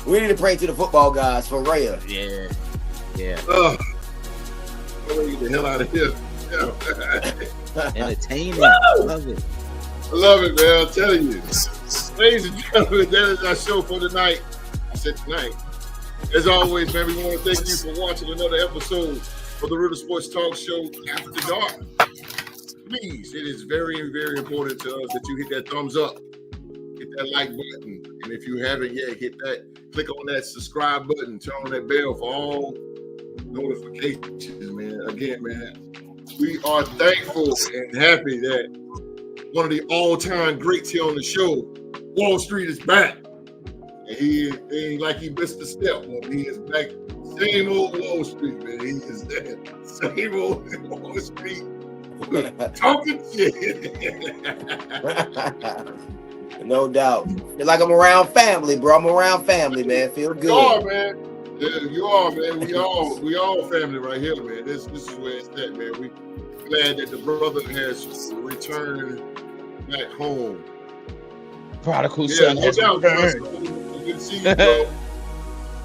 We need to pray to the football guys for real. Yeah. Get the hell out of here. Entertaining. Love it. I love it, man. I'm telling you. Ladies and gentlemen, that is our show for tonight. I said tonight. As always, man, we want to thank you for watching another episode of the Ritter Sports Talk Show After Dark. Please, it is very, very important to us that you hit that thumbs up, hit that like button, and if you haven't yet, click on that subscribe button, turn on that bell for all notifications, man. Again, man, we are thankful and happy that one of the all-time greats here on the show, Wall Street, is back. And he ain't like he missed a step. He is back. Same old Wall Street, man. He is there. Same old Wall Street. Talking shit. No doubt. Feel like I'm around family, bro. I'm around family, man. Feel good. You are, man. Yeah, you are, man. We all family right here, man. This is where it's at, man. We glad that the brother has returned back home. Prodigal son. No doubt, good to see you, bro.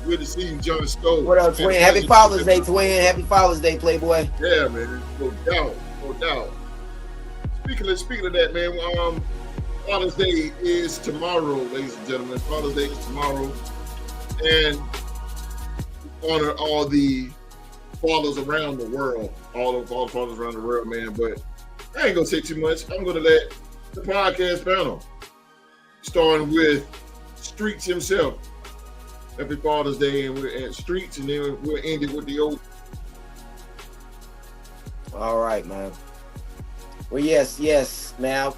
Good to see you, John Stowe. What up, twin? Happy Father's Day, twin. Happy Father's Day, Playboy. Yeah, man. No doubt. Speaking of that, man, Father's Day is tomorrow, ladies and gentlemen. Father's Day is tomorrow. And honor all the fathers around the world. All the fathers around the world, man. But I ain't gonna say too much. I'm gonna let the podcast panel, starting with Streets himself. Happy Father's Day, and we're at Streets, and then we'll end it with the old. All right, man. Well, yes, man.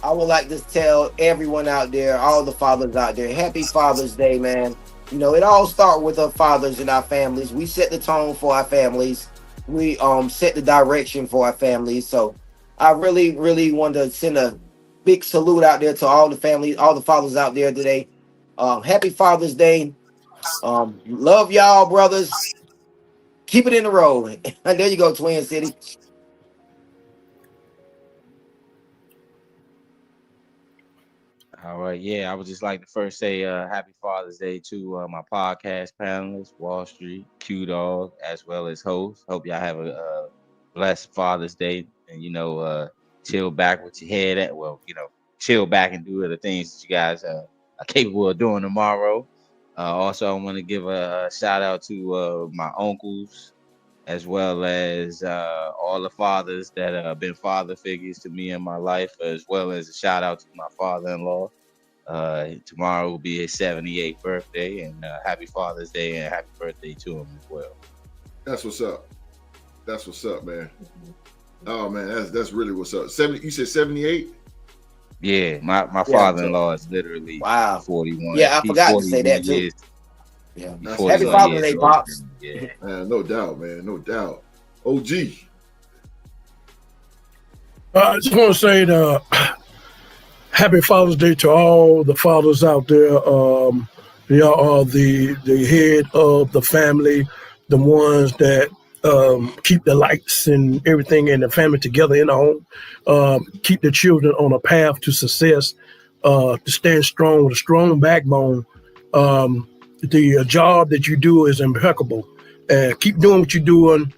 I would like to tell everyone out there, all the fathers out there, happy Father's Day, man. You know, it all starts with our fathers and our families. We set the tone for our families. We set the direction for our families. So I really, really want to send a big salute out there to all the families, all the fathers out there today. Happy Father's Day. Love y'all, brothers. Keep it in the road. There you go, Twin City. All right, yeah, I would just like to first say happy Father's Day to my podcast panelists, Wall Street, Q-Dog, as well as host. Hope y'all have a blessed Father's Day and, chill back with your head at. Well, chill back and do the things that you guys are capable of doing tomorrow. Also, I want to give a shout out to my uncles, as well as all the fathers that have been father figures to me in my life, as well as a shout out to my father-in-law. Tomorrow will be his 78th birthday, and happy Father's Day and happy birthday to him as well. That's what's up. That's what's up, man. Oh man, that's really what's up. You said 78? Yeah, my father-in-law is literally 41. Yeah, I forgot to say that too. Yeah, happy Father's Day, pops. Yeah, no doubt, man, no doubt. OG. I just want to say happy Father's Day to all the fathers out there. They are the head of the family, the ones that keep the lights and everything in the family together in the home, keep the children on a path to success, to stand strong with a strong backbone. The job that you do is impeccable. Keep doing what you're doing,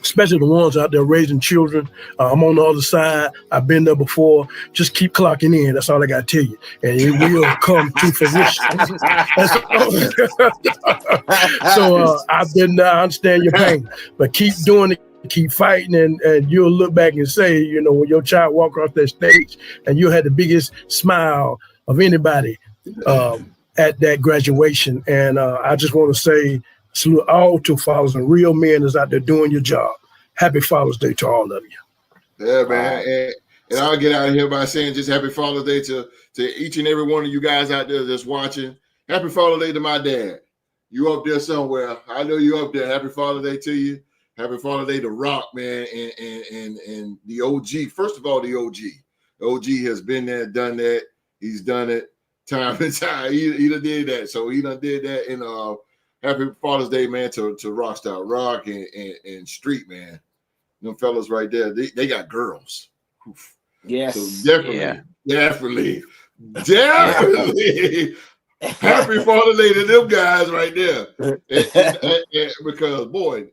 especially the ones out there raising children. I'm on the other side. I've been there before. Just keep clocking in. That's all I got to tell you. And it will come to fruition. So I've been there. I understand your pain. But keep doing it. Keep fighting. And you'll look back and say, you know, when your child walk off that stage and you'll have the biggest smile of anybody at that graduation. And I just want to say, salute all to fathers and real men that's out there doing your job. Happy Father's Day to all of you. Yeah, man. And I'll get out of here by saying just happy Father's Day to each and every one of you guys out there that's watching. Happy Father's Day to my dad. You up there somewhere. I know you up there. Happy Father's Day to you. Happy Father's Day to Rock, man, and the OG. First of all, the OG. The OG has been there, done that. He's done it time and time. He done did that. So he done did that in happy Father's Day, man, to Rockstar Rock and Street, man. Them fellas right there, they got girls. Oof. Yes. So definitely. Happy Father's Day to them guys right there. And because, boy,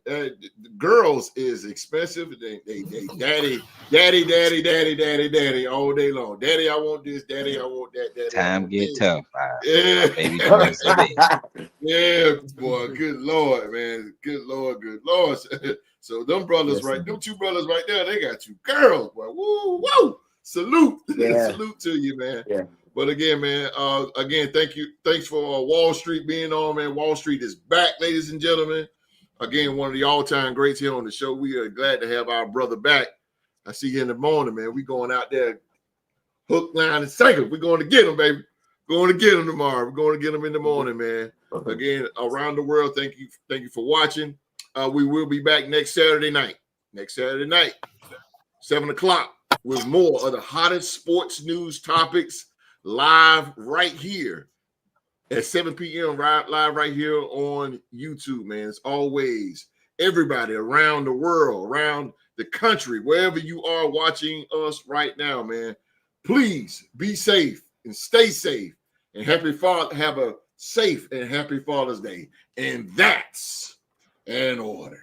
girls is expensive. They daddy all day long. Daddy, I want this. Daddy, I want that. Daddy, Time get tough. Yeah. Baby girls Yeah, boy. Good Lord, man. Good Lord. So them brothers them two brothers right there, they got two girls. Boy. Woo. Salute. Yeah. Salute to you, man. Yeah. But again, man, thank you. Thanks for Wall Street being on, man. Wall Street is back, ladies and gentlemen. Again, one of the all-time greats here on the show. We are glad to have our brother back. I see you in the morning, man. We going out there, hook, line, and sinker. We're going to get him, baby. Going to get him tomorrow. We're going to get him in the morning, man. Again, around the world, thank you for watching. We will be back next Saturday night, 7 o'clock, with more of the hottest sports news topics live right here at 7 p.m. live right here on YouTube, man. As always, everybody around the world, around the country, wherever you are watching us right now, man, please be safe and stay safe. And have a safe and happy Father's Day. And that's an order.